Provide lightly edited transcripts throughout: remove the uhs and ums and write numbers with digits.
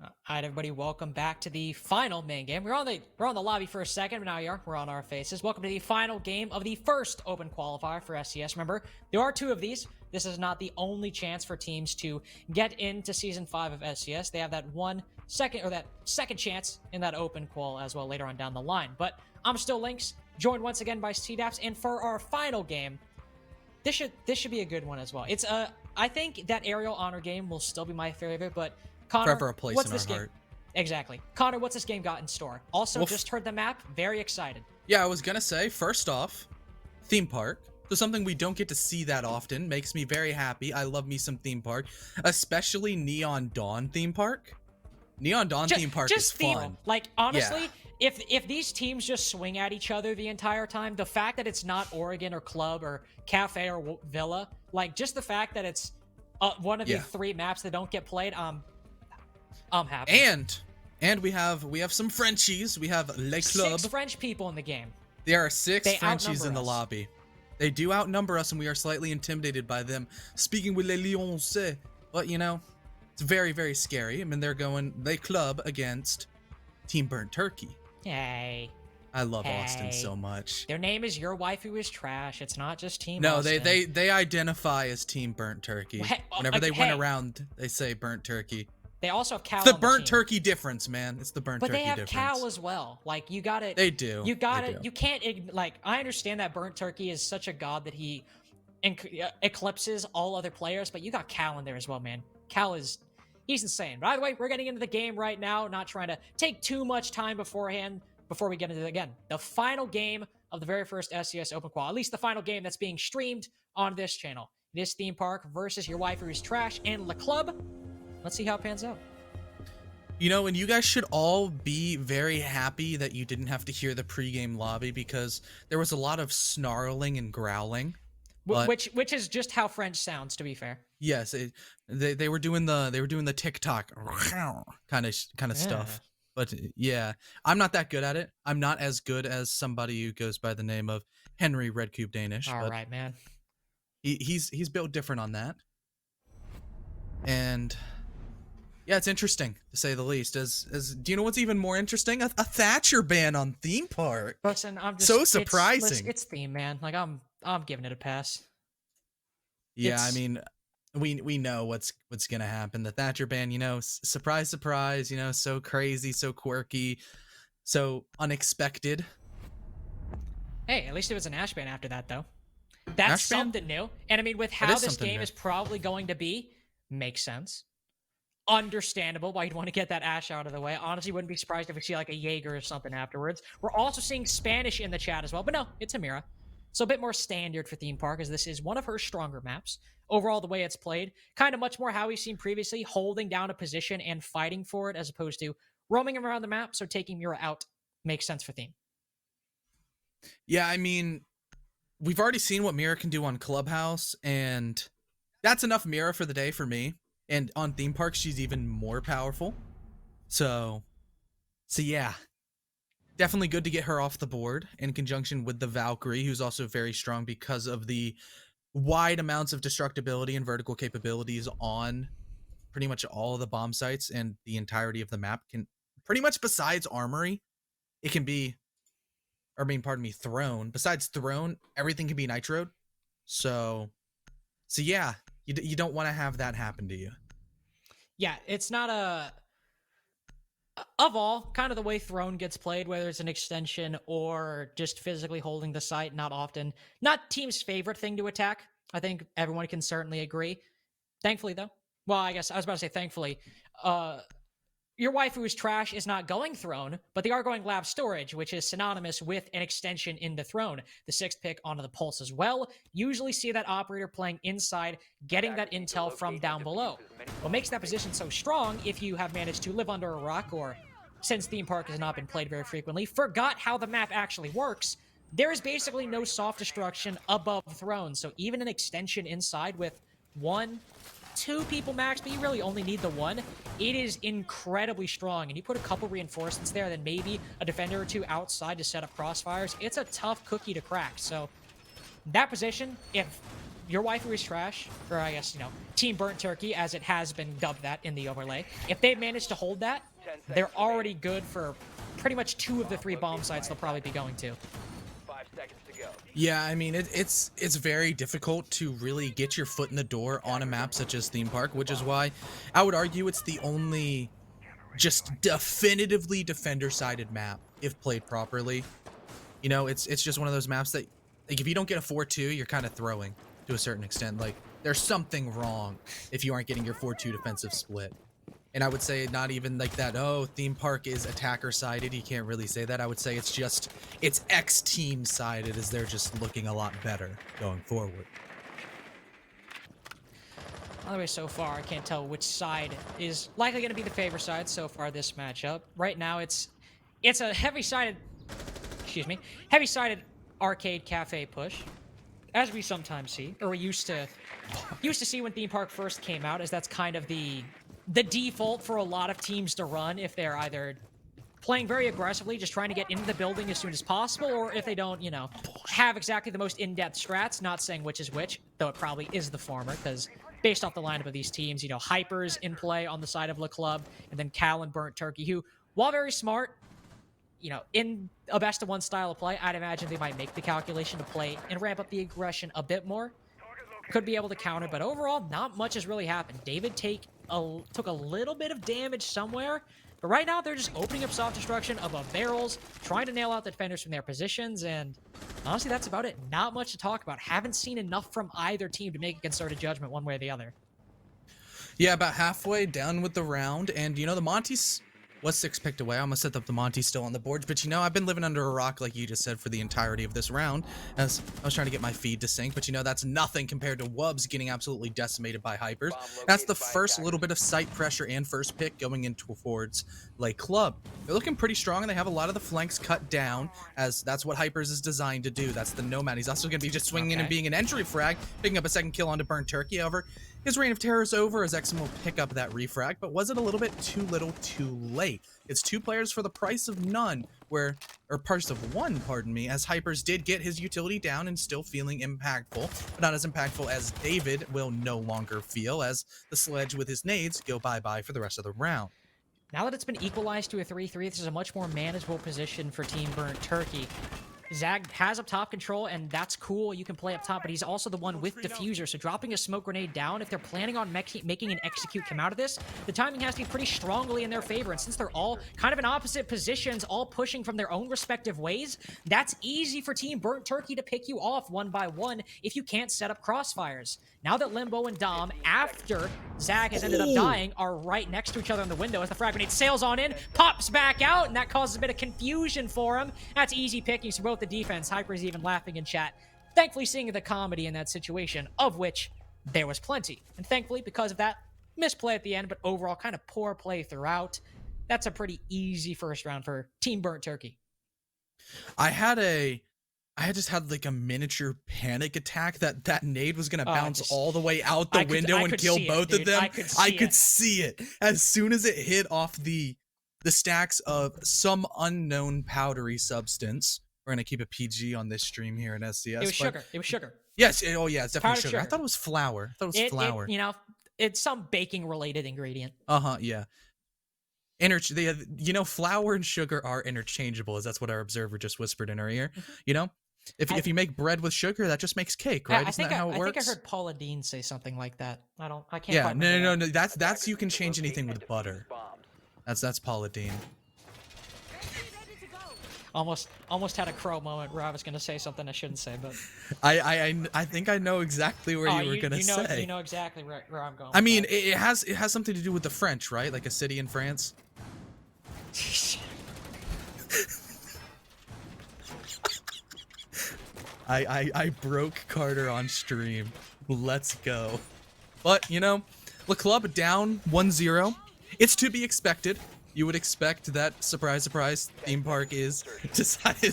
All right, everybody, welcome back to the final main game. We're on the lobby for a second, but now we're on our faces. Welcome to the final game of the first open qualifier for SCS. Remember, there are two of these. This is not the only chance for teams to get into Season 5 of SCS. They have that second chance in that open qual as well later on down the line. But I'm still Lynx, joined once again by CDAPS, and for our final game, this should be a good one as well. It's I think that aerial honor game will still be my favorite, but Connor, forever a place what's in this our game? heart. Exactly. Connor, what's this game got in store? Also, just heard the map. Very excited. Yeah, I was gonna say, first off, theme park. So something we don't get to see that often. Makes me very happy. I love me some theme park. Especially Neon Dawn theme park. Neon Dawn theme park is fun. Like, honestly, if these teams just swing at each other the entire time, the fact that it's not Oregon or Club or Cafe or Villa, like, just the fact that it's one of the three maps that don't get played, I'm happy. And we have some Frenchies. We have Le Club. 6 French people in the game. There are 6 They Frenchies in the outnumber us. lobby. They do outnumber us, and we are slightly intimidated by them. Speaking with Les Lyonnais, but you know, it's very, very scary. I mean, they're going Le Club against Team Burnt Turkey. Hey. I love Austin so much. Their name is Your Waifu is Trash. It's not just Team No, Austin. they identify as Team Burnt Turkey. Whenever they went around, they say Burnt Turkey. They also have Cal. It's the Burnt Turkey difference, man. It's the Burnt Turkey difference. But they have Cal as well. Like, you got it. They do. You got it. You can't, like, I understand that Burnt Turkey is such a god that he eclipses all other players, but you got Cal in there as well, man. He's insane. By the way, we're getting into the game right now, not trying to take too much time beforehand before we get into it again. The final game of the very first SCS Open Qual, at least the final game that's being streamed on this channel. This theme park versus Your Waifu is Trash and Le Club. Let's see how it pans out. You know, and you guys should all be very happy that you didn't have to hear the pregame lobby, because there was a lot of snarling and growling. Which is just how French sounds, to be fair. Yes, they were doing the TikTok kind of stuff. But yeah, I'm not that good at it. I'm not as good as somebody who goes by the name of Henry Red Cube Danish. All right, man. He's built different on that. And yeah, it's interesting to say the least. As do you know what's even more interesting? A Thatcher ban on theme park. Listen, I'm just so surprising. It's theme, man. Like, I'm giving it a pass. Yeah, I mean, we know what's gonna happen. The Thatcher ban, you know, surprise, surprise. You know, so crazy, so quirky, so unexpected. Hey, at least it was an Ash ban after that, though. That's something new. And I mean, with how this game is probably going to be, makes sense. Understandable why you'd want to get that Ash out of the way. Honestly, wouldn't be surprised if we see like a Jaeger or something afterwards. We're also seeing Spanish in the chat as well, but no, it's Amira. So a bit more standard for theme park, as this is one of her stronger maps. Overall, the way it's played, kind of much more how we've seen previously, holding down a position and fighting for it, as opposed to roaming around the map. So taking Mira out makes sense for theme. Yeah, I mean, we've already seen what Mira can do on Clubhouse, and that's enough Mira for the day for me. And on theme park, she's even more powerful. So yeah, definitely good to get her off the board in conjunction with the Valkyrie, who's also very strong because of the wide amounts of destructibility and vertical capabilities on pretty much all of the bomb sites, and the entirety of the map can pretty much, besides Armory, it can be, Throne. Besides Throne, everything can be nitroed. So yeah, you don't want to have that happen to you. Yeah, it's not of all, kind of the way Throne gets played, whether it's an extension or just physically holding the site, not often. Not team's favorite thing to attack. I think everyone can certainly agree. Thankfully, though. Well, I guess I was about to say thankfully. Your Waifu is Trash is not going Throne, but they are going Lab Storage, which is synonymous with an extension into Throne. The 6th pick onto the Pulse as well. Usually see that operator playing inside, getting that intel from down below. What makes that position so strong, if you have managed to live under a rock, or since theme park has not been played very frequently, forgot how the map actually works, there is basically no soft destruction above Throne. So even an extension inside with 1-2 people max, but you really only need the 1. It is incredibly strong, and you put a couple reinforcements there, then maybe a defender or 2 outside to set up crossfires. It's a tough cookie to crack. So that position, if your waifu is trash, or I guess, Team Burnt Turkey, as it has been dubbed that in the overlay, if they manage to hold that, they're already good for pretty much 2 of the 3 bomb sites they'll probably be going to. 5 seconds to go. Yeah, I mean, it's very difficult to really get your foot in the door on a map such as Theme Park, which is why I would argue it's the only just definitively defender-sided map if played properly. You know, it's just one of those maps that, like, if you don't get a 4-2, you're kind of throwing to a certain extent. Like, there's something wrong if you aren't getting your 4-2 defensive split. And I would say not even like that, oh, Theme Park is attacker-sided. You can't really say that. I would say it's X-team-sided, as they're just looking a lot better going forward. By the way, so far, I can't tell which side is likely going to be the favorite side so far this matchup. Right now, it's a heavy-sided arcade cafe push, as we sometimes see, or we used to see when Theme Park first came out, as that's kind of the default for a lot of teams to run if they're either playing very aggressively, just trying to get into the building as soon as possible, or if they don't, have exactly the most in-depth strats, not saying which is which, though it probably is the former, because based off the lineup of these teams, Hyper's in play on the side of Le Club, and then Cal and Burnt Turkey, who, while very smart, in a best-of-1 style of play, I'd imagine they might make the calculation to play and ramp up the aggression a bit more. Could be able to counter, but overall, not much has really happened. David took a little bit of damage somewhere, but right now they're just opening up soft destruction above barrels, trying to nail out the defenders from their positions, and honestly, that's about it. Not much to talk about. Haven't seen enough from either team to make a concerted judgment one way or the other. Yeah, about halfway down with the round, and the Monty's was 6 picked away. I almost set up the Monty still on the boards, but I've been living under a rock, like you just said, for the entirety of this round, as I was trying to get my feed to sync, but that's nothing compared to Wubs getting absolutely decimated by Hypers. That's the first little bit of sight pressure and first pick going in towards Lake Club. They're looking pretty strong, and they have a lot of the flanks cut down, as that's what Hypers is designed to do. That's the Nomad. He's also going to be just swinging in and being an entry frag, picking up a second kill onto Burnt Turkey. However, his reign of terror is over, as Exum will pick up that refrag, but was it a little bit too little too late? It's 2 players for the price of none, or price of 1, pardon me, as Hypers did get his utility down and still feeling impactful, but not as impactful as David will no longer feel, as the sledge with his nades go bye-bye for the rest of the round. Now that it's been equalized to a 3-3, this is a much more manageable position for Team Burnt Turkey. Zag has up top control, and that's cool. You can play up top, but he's also the one with diffuser, so dropping a smoke grenade down, if they're planning on making an execute come out of this, the timing has to be pretty strongly in their favor, and since they're all kind of in opposite positions, all pushing from their own respective ways, that's easy for Team Burnt Turkey to pick you off one by one if you can't set up crossfires. Now that Limbo and Dom, after Zag has ended up dying, are right next to each other in the window as the frag grenade sails on in, pops back out, and that causes a bit of confusion for him. That's easy pickings for both the defense. Hyper's even laughing in chat, thankfully seeing the comedy in that situation, of which there was plenty. And thankfully, because of that, misplay at the end, but overall kind of poor play throughout. That's a pretty easy first round for Team Burnt Turkey. I just had like a miniature panic attack that nade was gonna bounce all the way out the window and kill both of them. I could see it as soon as it hit off the stacks of some unknown powdery substance. We're gonna keep a PG on this stream here in SCS. It was sugar. It was sugar. Yes. Oh yeah, it's definitely sugar. Sugar. I thought it was flour. Flour. It's some baking related ingredient. Yeah. Flour and sugar are interchangeable, as that's what our observer just whispered in our ear. If you make bread with sugar, that just makes cake, right? Isn't that how it works? I think I heard Paula Dean say something like that. I can't. Yeah, no. That's you can change anything with butter. That's Paula Dean. Almost had a crow moment where I was gonna say something I shouldn't say, but I think I know exactly where you were gonna say. You know exactly where I'm going. I mean, it has something to do with the French, right? Like a city in France. I broke Carter on stream. Let's go. But, Le Club down 1-0. It's to be expected. You would expect that, surprise, surprise, Theme Park is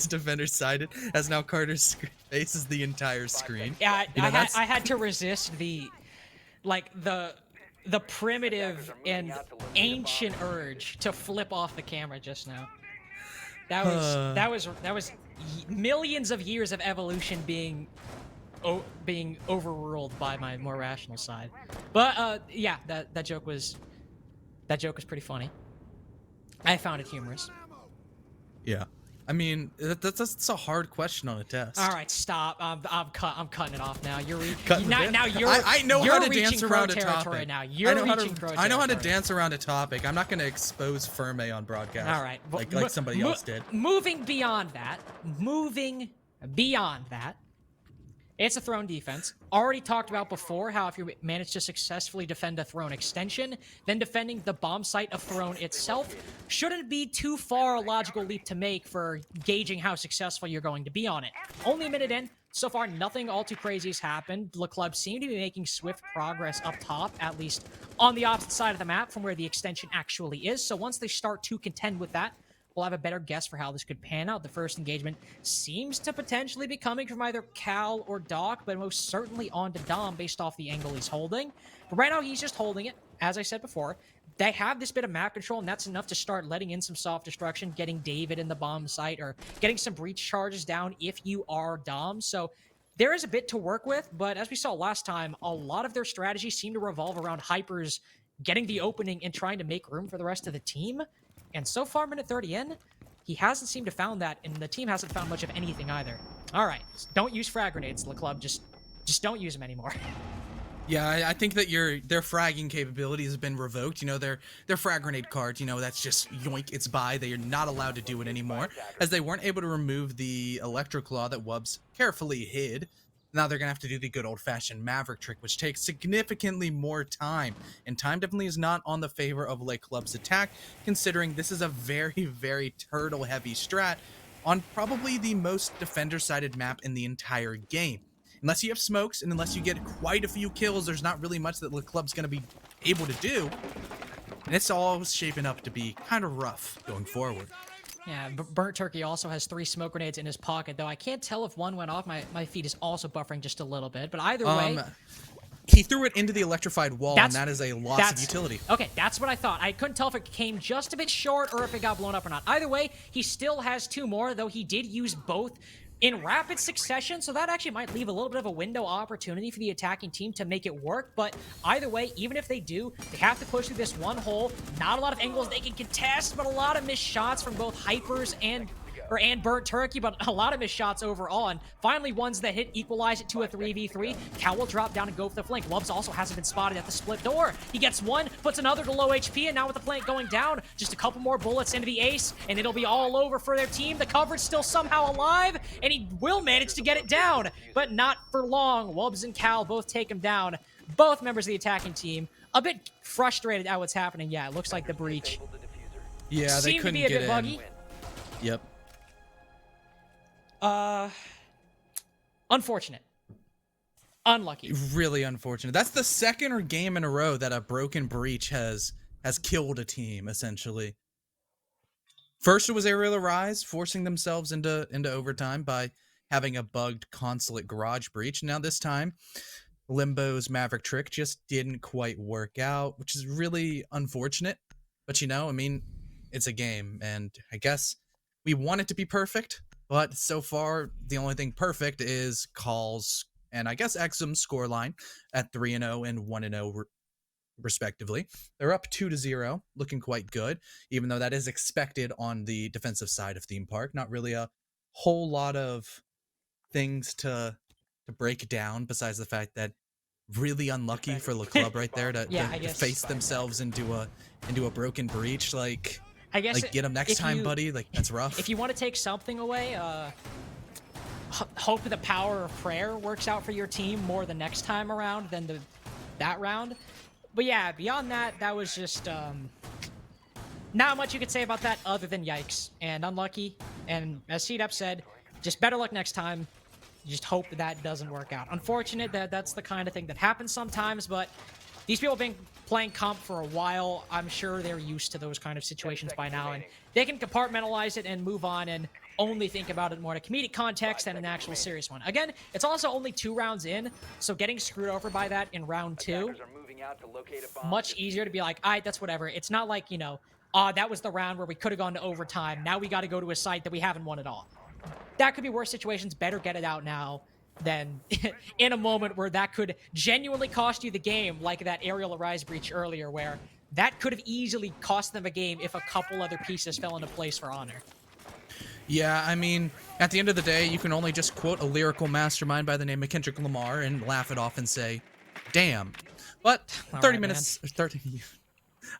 defender-sided, as now Carter's face is the entire screen. Yeah, I had to resist the primitive and ancient urge to flip off the camera just now. That was millions of years of evolution being being overruled by my more rational side. But yeah, that joke was pretty funny. I found it humorous. Yeah. I mean, that's a hard question on a test. All right, stop. I'm cutting it off now. Cutting the bit? now you're I know you're how to reaching dance pro around a territory topic. now. You're reaching pro I know how to territory. dance around a topic. I'm not going to expose Ferme on broadcast. All right, like somebody else did. Moving beyond that, it's a throne defense. Already talked about before how if you manage to successfully defend a throne extension, then defending the bomb site of throne itself shouldn't be too far a logical leap to make for gauging how successful you're going to be on it. Only a minute in, so far nothing all too crazy has happened. The club seem to be making swift progress up top, at least on the opposite side of the map from where the extension actually is. So once they start to contend with that, we'll have a better guess for how this could pan out. The first engagement seems to potentially be coming from either Cal or Doc, but most certainly on to Dom based off the angle he's holding. But right now, he's just holding it. As I said before, they have this bit of map control, and that's enough to start letting in some soft destruction, getting David in the bomb site, or getting some breach charges down if you are Dom. So there is a bit to work with, but as we saw last time, a lot of their strategies seem to revolve around Hyper's getting the opening and trying to make room for the rest of the team. And so far, minute 30 in, he hasn't seemed to found that, and the team hasn't found much of anything either. All right, don't use frag grenades, the club. Just don't use them anymore. Yeah, I think that their fragging capabilities have been revoked. You know, their frag grenade cards, you know, that's just yoink, it's by. They are not allowed to do it anymore, as they weren't able to remove the Electroclaw that Wubbs carefully hid. Now they're going to have to do the good old-fashioned Maverick trick, which takes significantly more time. And time definitely is not on the favor of LA Club's attack, considering this is a very, very turtle-heavy strat on probably the most defender-sided map in the entire game. Unless you have smokes, and unless you get quite a few kills, there's not really much that LA Club's going to be able to do. And it's all shaping up to be kind of rough going forward. Yeah, Burnt Turkey also has 3 smoke grenades in his pocket, though I can't tell if one went off. My feed is also buffering just a little bit, but either way... He threw it into the electrified wall, and that is a loss of utility. Okay, that's what I thought. I couldn't tell if it came just a bit short or if it got blown up or not. Either way, he still has 2 more, though he did use both in rapid succession, so that actually might leave a little bit of a window opportunity for the attacking team to make it work. But either way, even if they do, they have to push through this one hole. Not a lot of angles they can contest, but a lot of missed shots from both Hypers and Burnt Turkey, but a lot of missed shots overall. And finally, ones that hit equalize it to a 3v3. Cal will drop down and go for the flank. Wubbs also hasn't been spotted at the split door. He gets one, puts another to low HP, and now with the flank going down, just a couple more bullets into the ace, and it'll be all over for their team. The coverage still somehow alive, and he will manage to get it down, but not for long. Wubbs and Cal both take him down. Both members of the attacking team a bit frustrated at what's happening. Yeah, it looks like the breach. Yeah, they couldn't get in. Seemed to be a bit buggy. Yep. Unfortunate. Unlucky. Really unfortunate. That's the second game in a row that a broken breach has killed a team, essentially. First, it was Aerial Rise forcing themselves into overtime by having a bugged consulate garage breach. Now this time, Limbo's Maverick trick just didn't quite work out, which is really unfortunate. But you know, I mean, it's a game, and I guess we want it to be perfect. But so far, the only thing perfect is Calls and I guess Exum's scoreline at 3-0 and 1-0 respectively. They're up 2-0, looking quite good, even though that is expected on the defensive side of Theme Park. Not really a whole lot of things to break down besides the fact that really unlucky for the club right there to face themselves into a broken breach. I guess get them next time, buddy. That's rough. If you want to take something away, hope the power of prayer works out for your team more the next time around than that round. But yeah, beyond that, that was just not much you could say about that other than yikes and unlucky. And as CDEP said, just better luck next time. You just hope that doesn't work out. Unfortunate that's the kind of thing that happens sometimes, but these people have been playing comp for a while. I'm sure they're used to those kind of situations by now, and they can compartmentalize it and move on and only think about it more in a comedic context than an actual serious one. Again, it's also only 2 rounds in, so getting screwed over by that in round 2, much easier to be like, all right, that's whatever. It's not like, you know, that was the round where we could have gone to overtime. Now we got to go to a site that we haven't won at all. That could be worse situations. Better get it out now. then in a moment where that could genuinely cost you the game, like that aerial arise breach earlier, where that could have easily cost them a game if a couple other pieces fell into place for Honor. Yeah, I mean, at the end of the day, you can only just quote a lyrical mastermind by the name of Kendrick Lamar and laugh it off and say, damn. But 30 right, minutes, 30,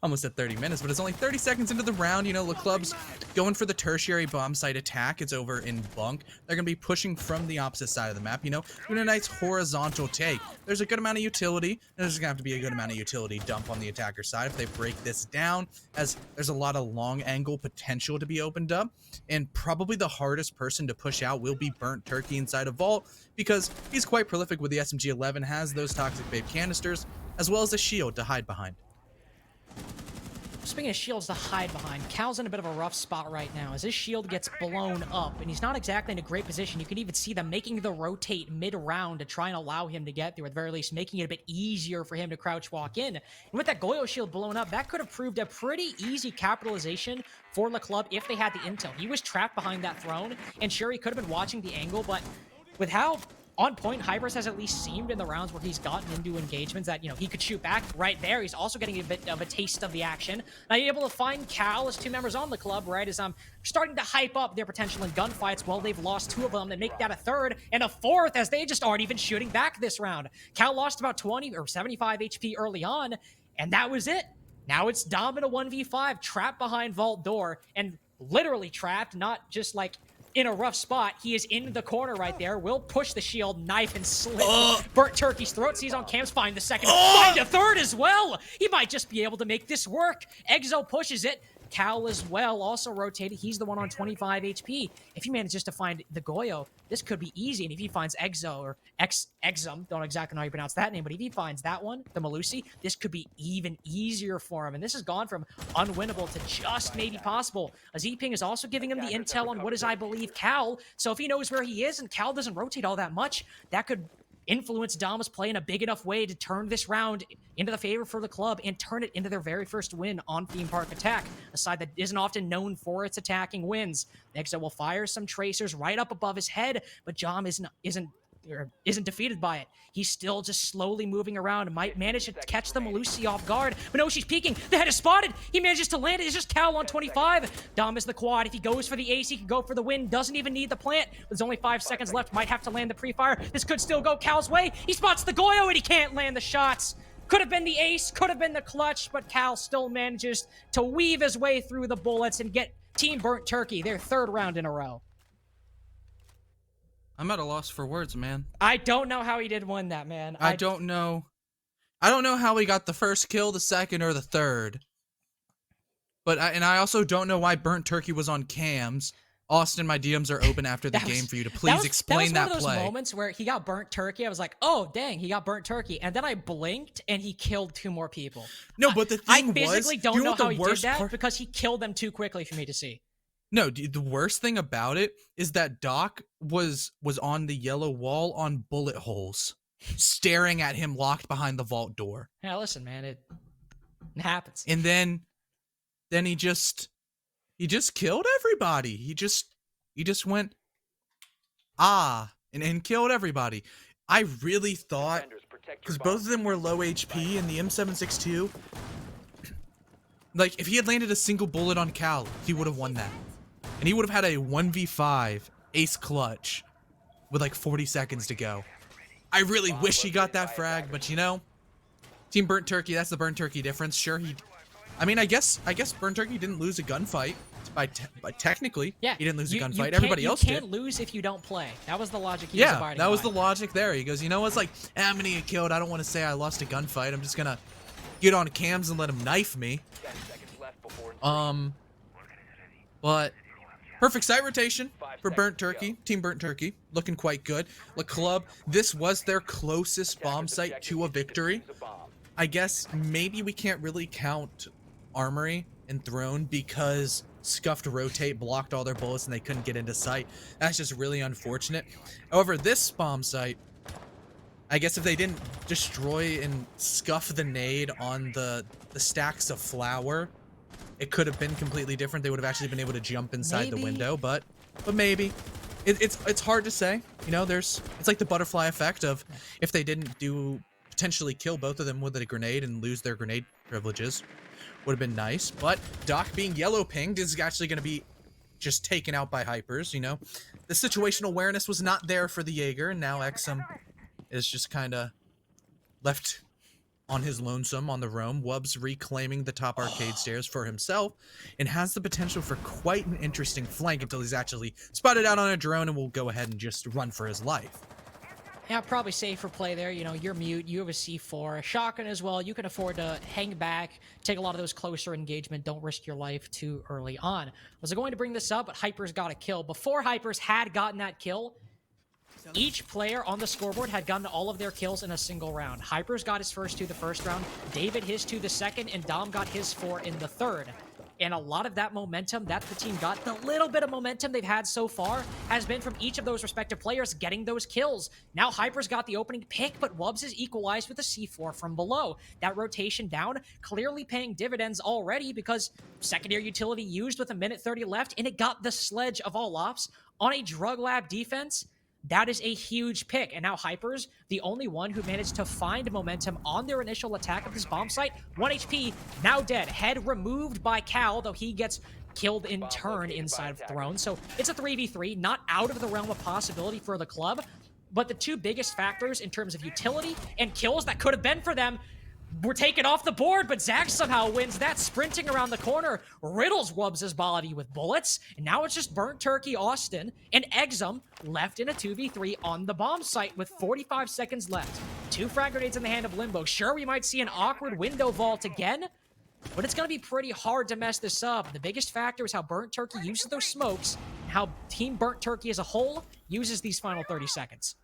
almost at 30 minutes, but it's only 30 seconds into the round. You know, the club's going for the tertiary bomb site attack. It's over in Bunk. They're going to be pushing from the opposite side of the map, you know, doing a nice horizontal take. There's a good amount of utility, and there's going to have to be a good amount of utility dump on the attacker side if they break this down, as there's a lot of long angle potential to be opened up. And probably the hardest person to push out will be Burnt Turkey inside a vault, because he's quite prolific with the SMG-11, has those toxic vape canisters, as well as a shield to hide behind. Speaking of shields to hide behind, Cal's in a bit of a rough spot right now as his shield gets blown up, and he's not exactly in a great position. You can even see them making the rotate mid-round to try and allow him to get through, at the very least making it a bit easier for him to crouch walk in. And with that Goyo shield blown up, that could have proved a pretty easy capitalization for the club if they had the intel. He was trapped behind that throne, and sure, he could have been watching the angle, but with how on point Hybris has at least seemed in the rounds where he's gotten into engagements that, you know, he could shoot back right there. He's also getting a bit of a taste of the action. Now you're able to find Cal as two members on the club, right, as I'm starting to hype up their potential in gunfights. Well, they've lost two of them and make that a third and a fourth, as they just aren't even shooting back this round. Cal lost about 20 or 75 HP early on, and that was it. Now it's Dom in a 1v5, trapped behind vault door, and literally trapped, not just like in a rough spot. He is in the corner right there. Will push the shield, knife, and slit Burnt Turkey's throat. Sees on cams, find the second, find a third as well. He might just be able to make this work. Exo pushes it. Cal as well, also rotated. He's the one on 25 HP. If he manages to find the Goyo, this could be easy. And if he finds Exo or Exum, don't exactly know how you pronounce that name, but if he finds that one, the Malusi, this could be even easier for him. And this has gone from unwinnable to just maybe possible. Aziping is also giving him the intel on what is, I believe, Cal. So if he knows where he is and Cal doesn't rotate all that much, that could influence Dom's play in a big enough way to turn this round into the favor for the club and turn it into their very first win on Theme Park Attack, a side that isn't often known for its attacking wins. Nexo will fire some tracers right up above his head, but Jom isn't defeated by it. He's still just slowly moving around and might manage to catch the Malusi off guard. But no, she's peeking. The head is spotted. He manages to land it. It's just Cal on 25. Dom is the quad. If he goes for the ace, he can go for the win. Doesn't even need the plant. There's only 5 seconds left. Might have to land the pre-fire. This could still go Cal's way. He spots the Goyo and he can't land the shots. Could have been the ace, could have been the clutch, but Cal still manages to weave his way through the bullets and get Team Burnt Turkey their third round in a row. I'm at a loss for words, man. I don't know how he did win that, man. I don't know. I don't know how he got the first kill, the second, or the third. But I also don't know why Burnt Turkey was on cams. Austin, my DMs are open after the game for you to please explain that play. That was one of those moments where he got Burnt Turkey. I was like, oh, dang, he got Burnt Turkey. And then I blinked, and he killed 2 more people. No, but the thing I physically was, don't know how he did that because he killed them too quickly for me to see. No, the worst thing about it is that Doc was on the yellow wall on bullet holes, staring at him locked behind the vault door. Yeah, listen, man, it happens. And then he just killed everybody. He just went and killed everybody. I really thought, because both of them were low HP, and the M762, like if he had landed a single bullet on Cal, he would have won that. And he would have had a 1v5 ace clutch with like 40 seconds to go. I really wish he got that frag, but you know, Team Burnt Turkey, that's the Burnt Turkey difference. Sure, I guess Burnt Turkey didn't lose a gunfight. By technically, yeah, he didn't lose a gunfight. Everybody else did. You can't lose if you don't play. That was the logic he was abiding by. Yeah, that was the logic there. He goes, you know, it's like, I'm gonna get killed. I don't want to say I lost a gunfight. I'm just gonna get on cams and let him knife me. But perfect site rotation for Burnt Turkey. Team Burnt Turkey looking quite good. The club, this was their closest bomb site to a victory. I guess maybe we can't really count Armory and Throne because Scuffed Rotate blocked all their bullets and they couldn't get into sight. That's just really unfortunate. However, this bomb site, I guess if they didn't destroy and scuff the nade on the stacks of flour, it could have been completely different. They would have actually been able to jump inside the window, but maybe. It's hard to say. You know, it's like the butterfly effect of if they didn't potentially kill both of them with a grenade and lose their grenade privileges, would have been nice. But Doc being yellow pinged is actually going to be just taken out by Hypers. You know, the situational awareness was not there for the Jaeger, and now Exum is just kind of left on his lonesome on the roam. Wubs reclaiming the top arcade stairs for himself and has the potential for quite an interesting flank until he's actually spotted out on a drone and will go ahead and just run for his life. Yeah, probably safer play there. You know, you're mute, you have a C4, a shotgun as well. You can afford to hang back, take a lot of those closer engagement. Don't risk your life too early on. Was I going to bring this up, but Hypers got a kill. Before Hypers had gotten that kill, each player on the scoreboard had gotten all of their kills in a single round. Hypers got his first 2 the first round, David his 2 the second, and Dom got his 4 in the third. And a lot of that momentum that the team got, the little bit of momentum they've had so far, has been from each of those respective players getting those kills. Now Hypers got the opening pick, but Wubs is equalized with a C4 from below. That rotation down, clearly paying dividends already because secondary utility used with a minute 30 left, and it got the sledge of all ops on a drug lab defense. That is a huge pick. And now Hypers, the only one who managed to find momentum on their initial attack of this bomb site. 1 HP, now dead. Head removed by Cal, though he gets killed in turn inside of Throne. So it's a 3v3, not out of the realm of possibility for the club. But the 2 biggest factors in terms of utility and kills that could have been for them were taken off the board, but Zach somehow wins that, sprinting around the corner, riddles Wubs' body with bullets, and now it's just Burnt Turkey, Austin, and Exum left in a 2v3 on the bomb site with 45 seconds left. 2 frag grenades in the hand of Limbo. Sure, we might see an awkward window vault again, but it's going to be pretty hard to mess this up. The biggest factor is how Burnt Turkey uses those smokes, and how Team Burnt Turkey as a whole uses these final 30 seconds.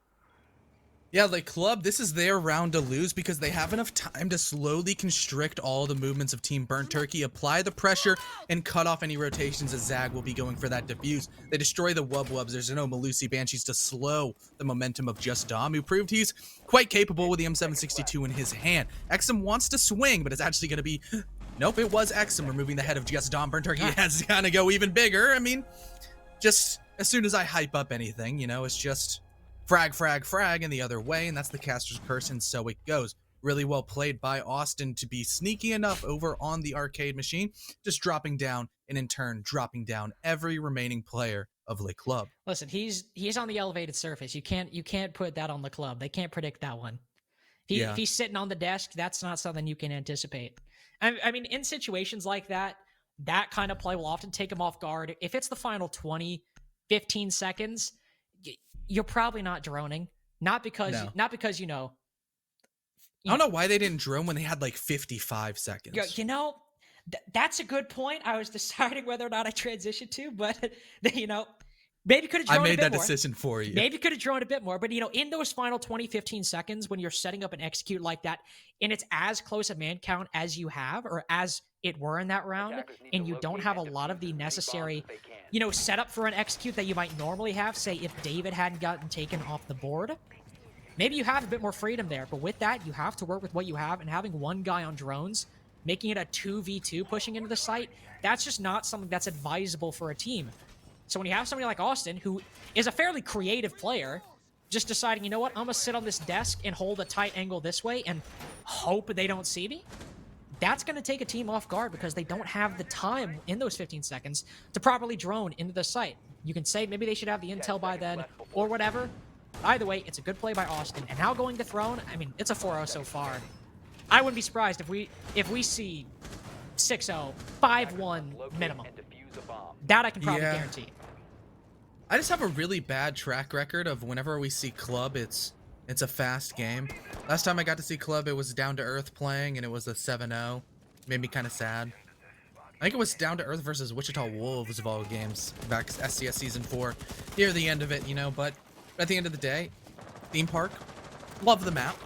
Yeah, like Club, this is their round to lose because they have enough time to slowly constrict all the movements of Team Burnt Turkey, apply the pressure, and cut off any rotations as Zag will be going for that defuse. They destroy the Wubs. There's no Malusi Banshees to slow the momentum of Just Dom, who proved he's quite capable with the M762 in his hand. Exum wants to swing, but it's actually going to be... Nope, it was Exum removing the head of Just Dom. Burnt Turkey has got to go even bigger. I mean, just as soon as I hype up anything, you know, it's just... frag, frag, frag in the other way, and that's the caster's curse, and so it goes. Really well played by Austin to be sneaky enough over on the arcade machine, just dropping down, and in turn, dropping down every remaining player of Le Club. Listen, he's on the elevated surface. You can't put that on the club. They can't predict that one. If he's sitting on the desk, that's not something you can anticipate. I mean, in situations like that, that kind of play will often take him off guard. If it's the final 20, 15 seconds... you're probably not droning. Not because you know. I don't know why they didn't drone when they had like 55 seconds. You know, that's a good point. I was deciding whether or not I transitioned to, but you know, maybe could have droned a bit more. I made that decision for you. Maybe could have droned a bit more, but you know, in those final 20, 15 seconds when you're setting up an execute like that, and it's as close a man count as you have, or as it were in that round, and you don't have a lot of the necessary, you know, setup for an execute that you might normally have, say if David hadn't gotten taken off the board, maybe you have a bit more freedom there. But with that, you have to work with what you have, and having one guy on drones, making it a 2v2 pushing into the site, that's just not something that's advisable for a team. So when you have somebody like Austin, who is a fairly creative player, just deciding, you know what, I'm going to sit on this desk and hold a tight angle this way and hope they don't see me, that's going to take a team off guard because they don't have the time in those 15 seconds to properly drone into the site. You can say maybe they should have the intel by then or whatever. But either way, it's a good play by Austin. And now going to Throne, I mean, it's a 4-0 so far. I wouldn't be surprised if we see 6-0, 5-1 minimum. That I can probably guarantee. I just have a really bad track record of whenever we see Club, it's a fast game. Last time I got to see Club, it was Down to Earth playing, and it was a 7-0. Made me kind of sad. I think it was Down to Earth versus Wichita Wolves of all games back SCS Season 4. Near the end of it, you know, but at the end of the day, theme park, love the map.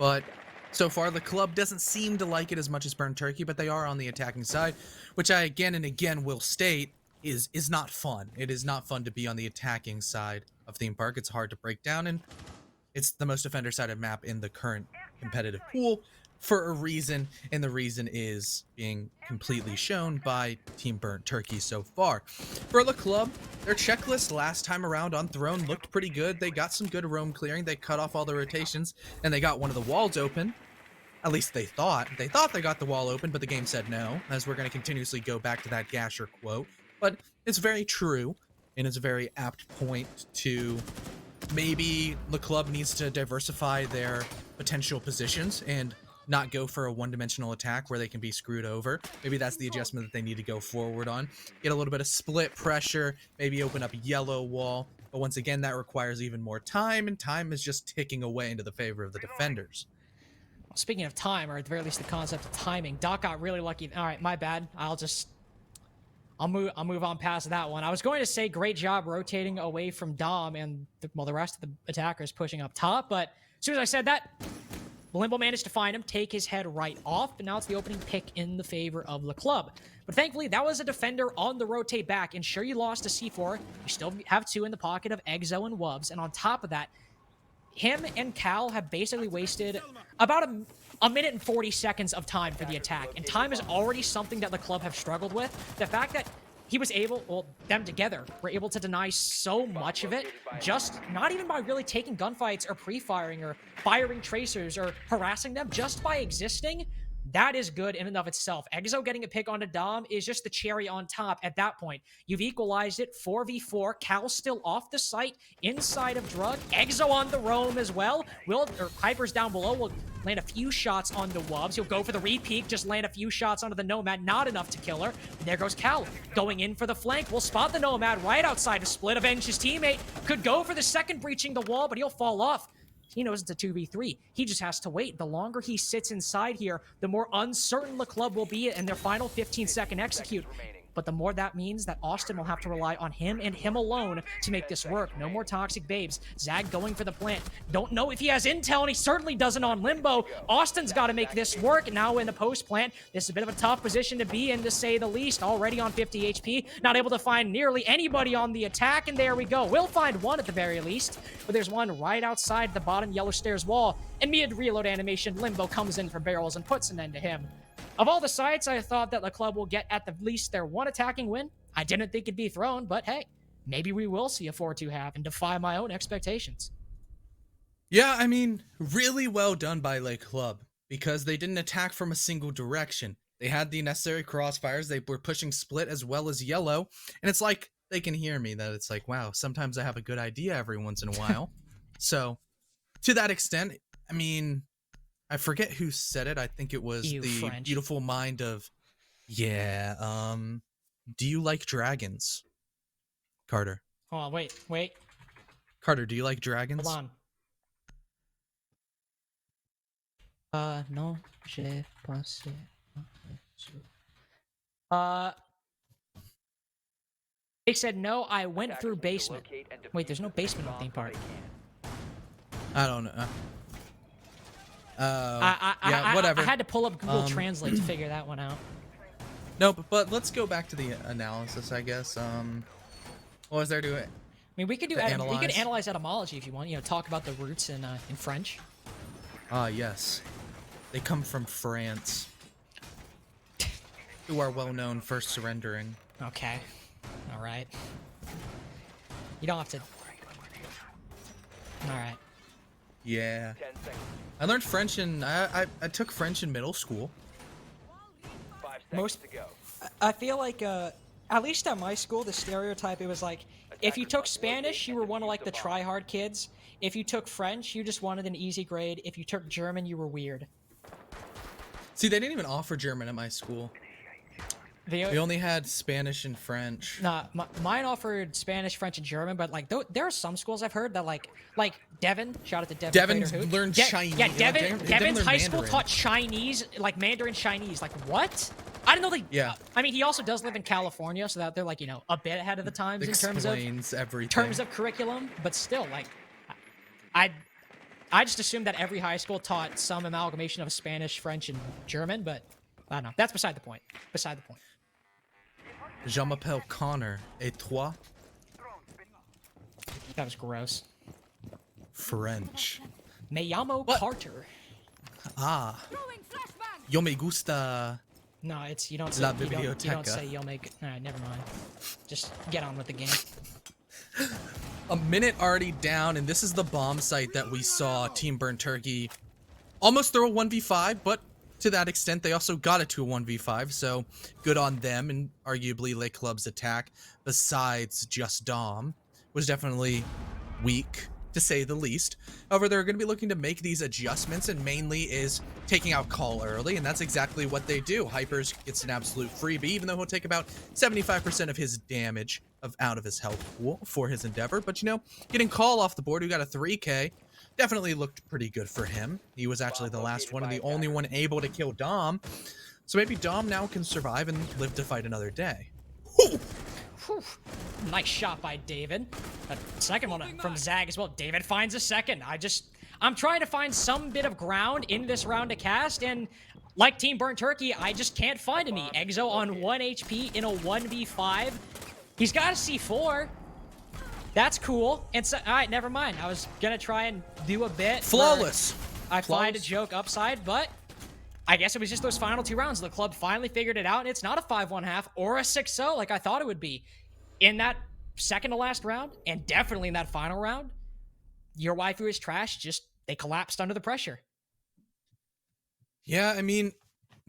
But so far, the club doesn't seem to like it as much as Burnt Turkey, but they are on the attacking side, which I again and again will state is not fun. It is not fun to be on the attacking side of theme park. It's hard to break down, and it's the most defender-sided map in the current competitive pool. for a reason, and the reason is being completely shown by Team Burnt Turkey so far. For the club, their checklist last time around on Throne looked pretty good. They got some good roam clearing, they cut off all the rotations, and they got one of the walls open. At least they thought. They thought they got the wall open, but the game said no, as we're going to continuously go back to that Gasher quote. But it's very true, and it's a very apt point to maybe the club needs to diversify their potential positions and not go for a one-dimensional attack where they can be screwed over. Maybe that's the adjustment that they need to go forward on. Get a little bit of split pressure, maybe open up a yellow wall. But once again, that requires even more time, and time is just ticking away into the favor of the defenders. Speaking of time, or at the very least the concept of timing, Doc got really lucky. All right, my bad. I'll move on past that one. I was going to say great job rotating away from Dom and the rest of the attackers pushing up top, but as soon as I said that, Limbo managed to find him, take his head right off, but now it's the opening pick in the favor of the club. But thankfully, that was a defender on the rotate back, and sure, you lost a C4. You still have 2 in the pocket of Exo and Wubs, and on top of that, him and Cal have basically wasted about a minute and 40 seconds of time for the attack, and time is already something that the club have struggled with. The fact that he was able, well, them together were able to deny so much of it, just not even by really taking gunfights or pre-firing or firing tracers or harassing them, just by existing. That is good in and of itself. Exo getting a pick onto Dom is just the cherry on top at that point. You've equalized it, 4v4. Cal still off the site, inside of Drug. Exo on the roam as well. Hyper's down below will land a few shots onto Wubs. He'll go for the re-peek, just land a few shots onto the Nomad. Not enough to kill her. And there goes Cal, going in for the flank. Will spot the Nomad right outside of Split. Avenge his teammate. Could go for the second breaching the wall, but he'll fall off. He knows it's a 2v3. He just has to wait. The longer he sits inside here, the more uncertain the club will be in their final 15-second execute. But the more that means that Austin will have to rely on him and him alone to make this work. No more toxic babes. Zag going for the plant. Don't know if he has intel, and he certainly doesn't on Limbo. Austin's got to make this work. Now in the post plant, this is a bit of a tough position to be in, to say the least. Already on 50 HP. Not able to find nearly anybody on the attack, and there we go. We'll find one at the very least. But there's one right outside the bottom yellow stairs wall. And mid-reload animation, Limbo comes in for barrels and puts an end to him. Of all the sites I thought that the club will get at the least their one attacking win, I didn't think it'd be Throne, but hey, maybe we will see a 4-2 half and defy my own expectations. Yeah, I mean, really well done by Le Club, because they didn't attack from a single direction. They had the necessary crossfires, they were pushing Split as well as Yellow, and it's like, they can hear me, that it's like, wow, sometimes I have a good idea every once in a while. So, to that extent, I mean, I forget who said it. I think it was the French. beautiful mind of, yeah, do you like dragons? Carter. Hold on, wait. Carter, do you like dragons? Hold on. No, j'ai pensé. They said no, I went through basement. Wait, there's no basement on theme park. I don't know. I Whatever. had to pull up Google Translate to figure that one out. No, but let's go back to the analysis, I guess. What was there to it? I mean, we could analyze etymology if you want. You know, talk about the roots in French. Yes. They come from France, who are well known for surrendering. Okay. All right. You don't have to. All right. Yeah. I learned French in I took French in middle school. 5 seconds to go. I feel like at least at my school, the stereotype, it was like, if you took Spanish, you were one of like the try-hard kids. If you took French, you just wanted an easy grade. If you took German, you were weird. See, they didn't even offer German at my school. We only had Spanish and French. Nah, mine offered Spanish, French, and German, but like there are some schools I've heard that like Devon. Shout out to Devon. Devon learned Chinese. Yeah, Devon's high school Mandarin. taught Chinese, like Mandarin Chinese. Like what? I didn't know they. Yeah. I mean, he also does live in California, so that they're like, you know, a bit ahead of the times in Explains everything. terms of curriculum. But still, like, I just assumed that every high school taught some amalgamation of Spanish, French, and German. But I don't know. That's beside the point. Beside the point. Je m'appelle Connor. Et toi? That was gross. French. Me llamo Carter. Ah, yo me gusta. No, it's you don't say La you don't biblioteca. say you'll make. All right, never mind. Just get on with the game. A minute already down, and this is the bomb site that we saw Team Burnt Turkey almost throw a 1v5, but to that extent, they also got it to a 1v5, so good on them, and arguably Le Club's attack, besides just Dom, was definitely weak, to say the least. However, they're going to be looking to make these adjustments, and mainly is taking out Call early, and that's exactly what they do. Hypers gets an absolute freebie, even though he'll take about 75% of his damage out of his health pool for his endeavor. But, you know, getting Call off the board, who got a 3k, definitely looked pretty good for him. He was actually the last one and the only one able to kill Dom. So maybe Dom now can survive and live to fight another day. Whew. Whew. Nice shot by David. A second one from Zag as well. David finds a second. I'm trying to find some bit of ground in this round to cast, and like Team Burnt Turkey, I just can't find any. Exo on 1 HP in a 1v5. He's got a C4. That's cool. And so, all right, never mind. I was gonna try and do a bit. Flawless. I find a joke upside, but I guess it was just those final 2 rounds. The club finally figured it out, and it's not a 5-1-1 or a 6-0 like I thought it would be. In that second to last round, and definitely in that final round, your waifu is trash. Just, they collapsed under the pressure. Yeah, I mean,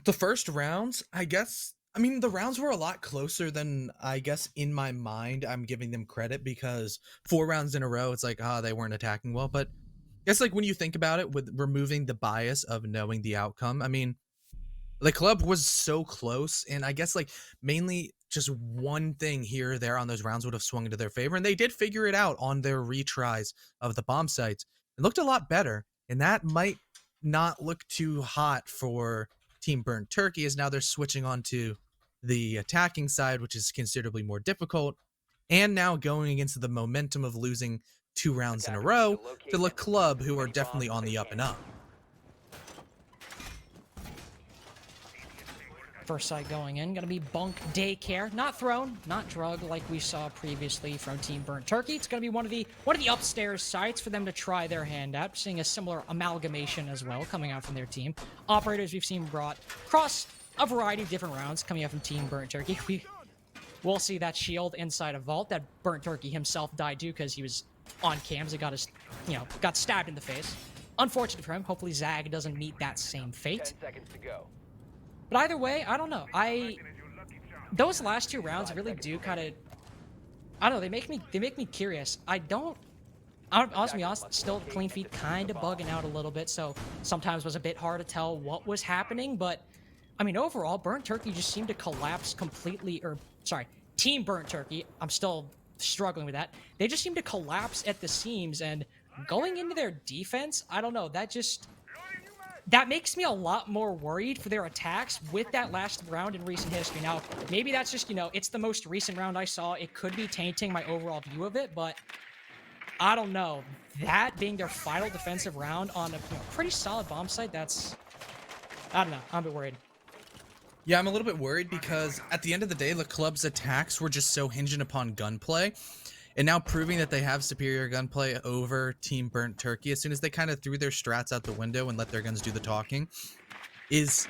the first rounds, the rounds were a lot closer than, I guess, in my mind, I'm giving them credit, because 4 rounds in a row, it's like, they weren't attacking well. But I guess, like, when you think about it, with removing the bias of knowing the outcome, I mean, the club was so close, and I guess, like, mainly just one thing here or there on those rounds would have swung into their favor, and they did figure it out on their retries of the bomb sites. It looked a lot better, and that might not look too hot for Team Burnt Turkey, as now they're switching on to the attacking side, which is considerably more difficult, and now going against the momentum of losing 2 rounds in a row to the club, who are definitely on the up and up. First side going in, gonna be Bunk Daycare. Not thrown, not drug like we saw previously from Team Burnt Turkey. It's gonna be one of the upstairs sites for them to try their hand at. Seeing a similar amalgamation as well coming out from their team. Operators we've seen brought across a variety of different rounds coming out from Team Burnt Turkey. We'll see that shield inside a vault that Burnt Turkey himself died to because he was on cams and got stabbed in the face. Unfortunate for him. Hopefully Zag doesn't meet that same fate. 10 seconds to go. But either way, I don't know. Those last 2 rounds really do kind of, I don't know, they make me curious. I'll honestly be honest, still clean feet kind of bugging out a little bit, so sometimes was a bit hard to tell what was happening, but I mean, overall, Burnt Turkey just seemed to collapse completely, Team Burnt Turkey, I'm still struggling with that. They just seem to collapse at the seams, and going into their defense, I don't know, that makes me a lot more worried for their attacks with that last round in recent history. Now, maybe that's just, it's the most recent round I saw. It could be tainting my overall view of it, but I don't know. That being their final defensive round on a pretty solid bomb site, I don't know. I'm a bit worried. Yeah, I'm a little bit worried because at the end of the day, the club's attacks were just so hinging upon gunplay. And now proving that they have superior gunplay over Team Burnt Turkey, as soon as they kind of threw their strats out the window and let their guns do the talking, is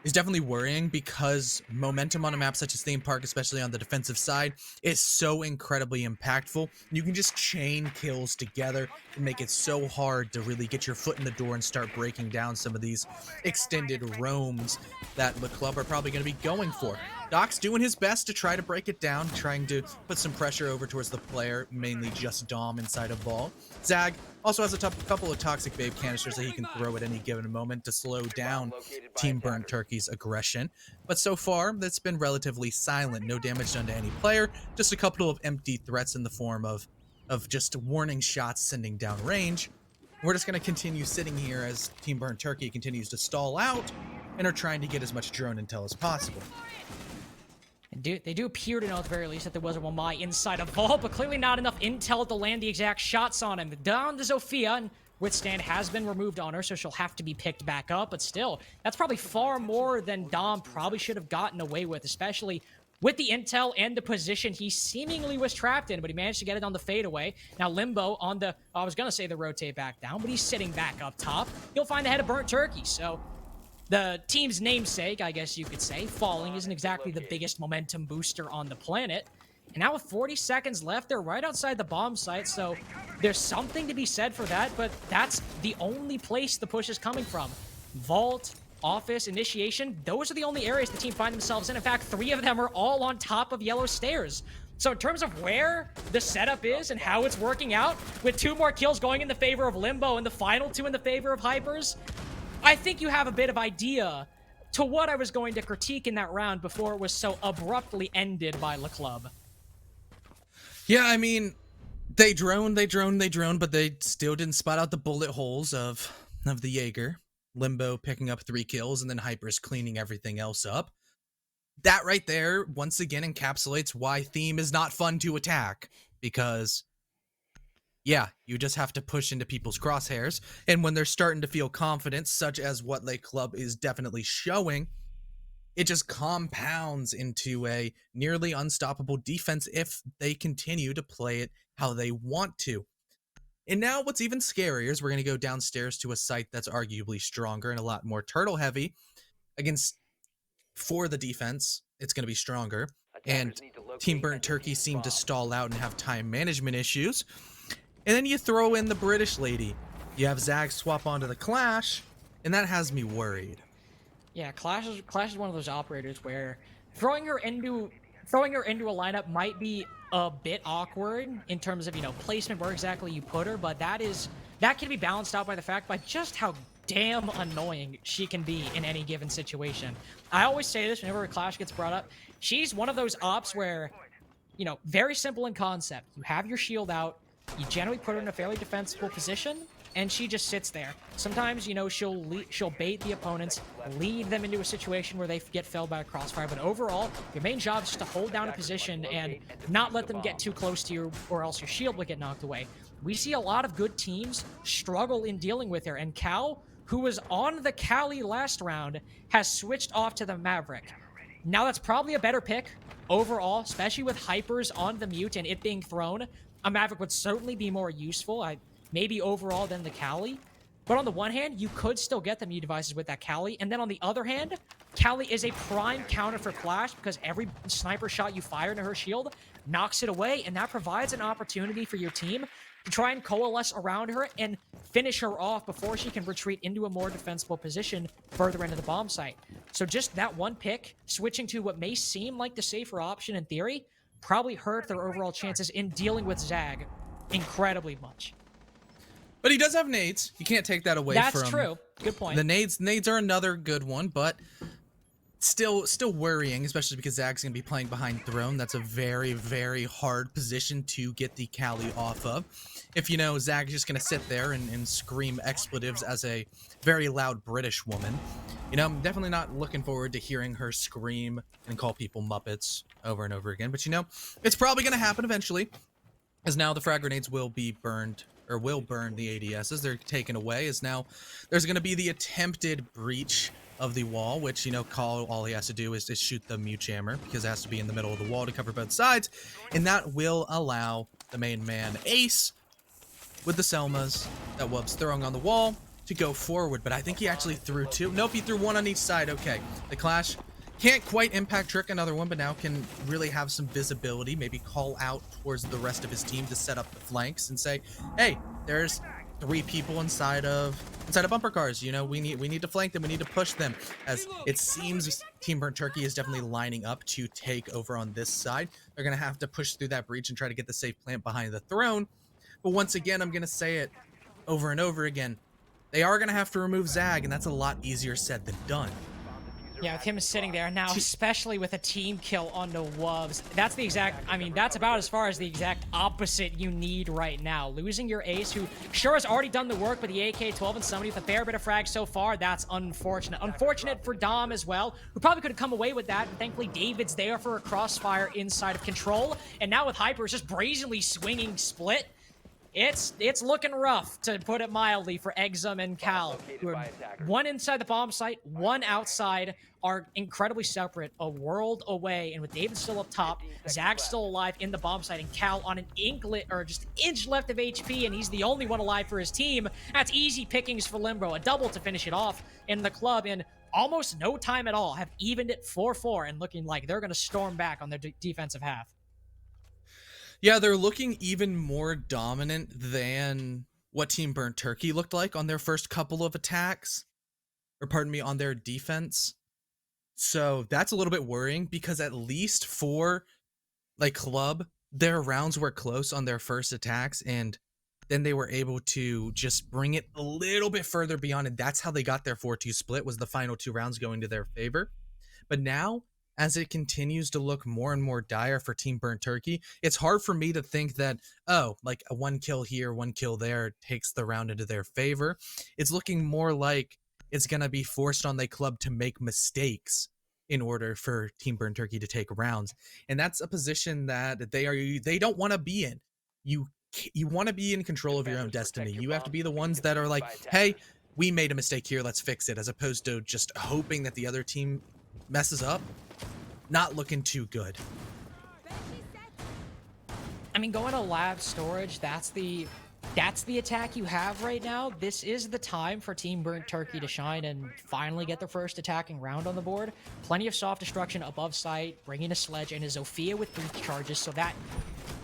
definitely worrying, because momentum on a map such as Theme Park, especially on the defensive side, is so incredibly impactful. You can just chain kills together and make it so hard to really get your foot in the door and start breaking down some of these extended roams that the club are probably going to be going for. Doc's doing his best to try to break it down, trying to put some pressure over towards the player, mainly just Dom inside a ball. Zag also has a couple of toxic babe canisters that he can throw at any given moment to slow down Team Burnt Turkey's aggression. But so far, that's been relatively silent. No damage done to any player, just a couple of empty threats in the form of just warning shots sending down range. We're just going to continue sitting here as Team Burnt Turkey continues to stall out and are trying to get as much drone intel as possible. They do appear to know at the very least that there was a Wamai inside a vault, but clearly not enough intel to land the exact shots on him. Down to Zofia, and Withstand has been removed on her, so she'll have to be picked back up, but still, that's probably far more than Dom probably should have gotten away with, especially with the intel and the position he seemingly was trapped in, but he managed to get it on the fadeaway. Now Limbo on the, I was going to say the rotate back down, but he's sitting back up top. You'll find the head of Burnt Turkey. So the team's namesake, I guess you could say, falling isn't exactly the biggest momentum booster on the planet. And now with 40 seconds left, they're right outside the bomb site, so there's something to be said for that, but that's the only place the push is coming from. Vault, office, initiation, those are the only areas the team find themselves in. In fact, 3 of them are all on top of yellow stairs. So in terms of where the setup is and how it's working out, with 2 more kills going in the favor of Limbo and the final 2 in the favor of Hypers, I think you have a bit of idea to what I was going to critique in that round before it was so abruptly ended by Le Club. Yeah, I mean, they droned, but they still didn't spot out the bullet holes of the Jaeger. Limbo picking up 3 kills, and then Hypers cleaning everything else up. That right there, once again, encapsulates why Theme is not fun to attack. Because, yeah, you just have to push into people's crosshairs. And when they're starting to feel confident, such as what Le Club is definitely showing, it just compounds into a nearly unstoppable defense if they continue to play it how they want to. And now what's even scarier is we're going to go downstairs to a site that's arguably stronger and a lot more turtle heavy. For the defense, it's going to be stronger. And Team Burnt Turkey seemed to stall out and have time management issues. And then you throw in the British lady. You have Zag swap onto the Clash, and that has me worried. Yeah, Clash is one of those operators where throwing her into a lineup might be a bit awkward in terms of, you know, placement, where exactly you put her, but that can be balanced out by the fact by just how damn annoying she can be in any given situation. I always say this whenever a Clash gets brought up. She's one of those ops where, you know, very simple in concept. You have your shield out, you generally put her in a fairly defensible position, and she just sits there. Sometimes, you know, she'll bait the opponents, lead them into a situation where they get felled by a crossfire, but overall, your main job is just to hold down a position and not let them get too close to you, or else your shield will get knocked away. We see a lot of good teams struggle in dealing with her, and Cal, who was on the Cali last round, has switched off to the Maverick. Now that's probably a better pick overall, especially with Hypers on the mute and it being thrown. A Maverick would certainly be more useful, maybe overall, than the Cali. But on the one hand, you could still get the mute devices with that Cali, and then on the other hand, Cali is a prime counter for Clash because every sniper shot you fire into her shield knocks it away, and that provides an opportunity for your team to try and coalesce around her and finish her off before she can retreat into a more defensible position further into the bomb site. So just that one pick, switching to what may seem like the safer option in theory, probably hurt their overall chances in dealing with Zag incredibly much. But he does have nades. You can't take that away from him. That's true. Good point. The nades are another good one, but still worrying, especially because Zag's going to be playing behind Throne. That's a very, very hard position to get the Cali off of. If, you know, Zag's just going to sit there and scream expletives as a very loud British woman. You know, I'm definitely not looking forward to hearing her scream and call people Muppets over and over again. But, you know, it's probably going to happen eventually, as now the frag grenades will be burned, or will burn the ADSs. They're taken away, as now there's going to be the attempted breach of the wall, which, you know, all he has to do is shoot the mute jammer, because it has to be in the middle of the wall to cover both sides, and that will allow the main man Ace with the Selmas that Wub's throwing on the wall to go forward. But I think he actually threw 2. Nope, he threw 1 on each side. Okay, the Clash can't quite impact trick another one, but now can really have some visibility, maybe call out towards the rest of his team to set up the flanks and say, hey, there's 3 people inside of bumper cars. You know, we need to flank them. We need to push them. As it seems, Team Burnt Turkey is definitely lining up to take over on this side. They're going to have to push through that breach and try to get the safe plant behind the Throne. But once again, I'm going to say it over and over again. They are going to have to remove Zag, and that's a lot easier said than done. Yeah, with him sitting there now, especially with a team kill on the Wubs, that's the exact, I mean, that's about as far as the exact opposite you need right now. Losing your ace, who sure has already done the work with the AK-12 and somebody with a fair bit of frags so far, that's unfortunate. Unfortunate for Dom as well, who probably could have come away with that, but thankfully David's there for a crossfire inside of control, and now with Hypers just brazenly swinging split, it's looking rough, to put it mildly, for Exum and Cal, who are one inside the bomb site, one outside, are incredibly separate, a world away. And with David still up top, Zag's still alive in the bomb site, and Cal on an inklet or just inch left of HP, and he's the only one alive for his team. That's easy pickings for Limbo, a double to finish it off in the club in almost no time at all. Have evened it 4-4 and looking like they're going to storm back on their defensive half. Yeah, they're looking even more dominant than what Team Burnt Turkey looked like on their first couple of attacks. Or pardon me, on their defense. So that's a little bit worrying, because at least for like Club, their rounds were close on their first attacks, and then they were able to just bring it a little bit further beyond, and that's how they got their 4-2 split, was the final 2 rounds going to their favor. But now, as it continues to look more and more dire for Team Burnt Turkey, it's hard for me to think that, oh, like a 1 kill here, 1 kill there takes the round into their favor. It's looking more like it's going to be forced on the club to make mistakes in order for Team Burnt Turkey to take rounds. And that's a position that they don't want to be in. You want to be in control of your own destiny. You have to be the ones that are like, hey, we made a mistake here, let's fix it, as opposed to just hoping that the other team messes up. Not looking too good. I mean, going to lab storage, that's the attack you have right now. This is the time for Team Burnt Turkey to shine and finally get their first attacking round on the board. Plenty of soft destruction above site, bringing a sledge and a Zofia with 3 charges, so that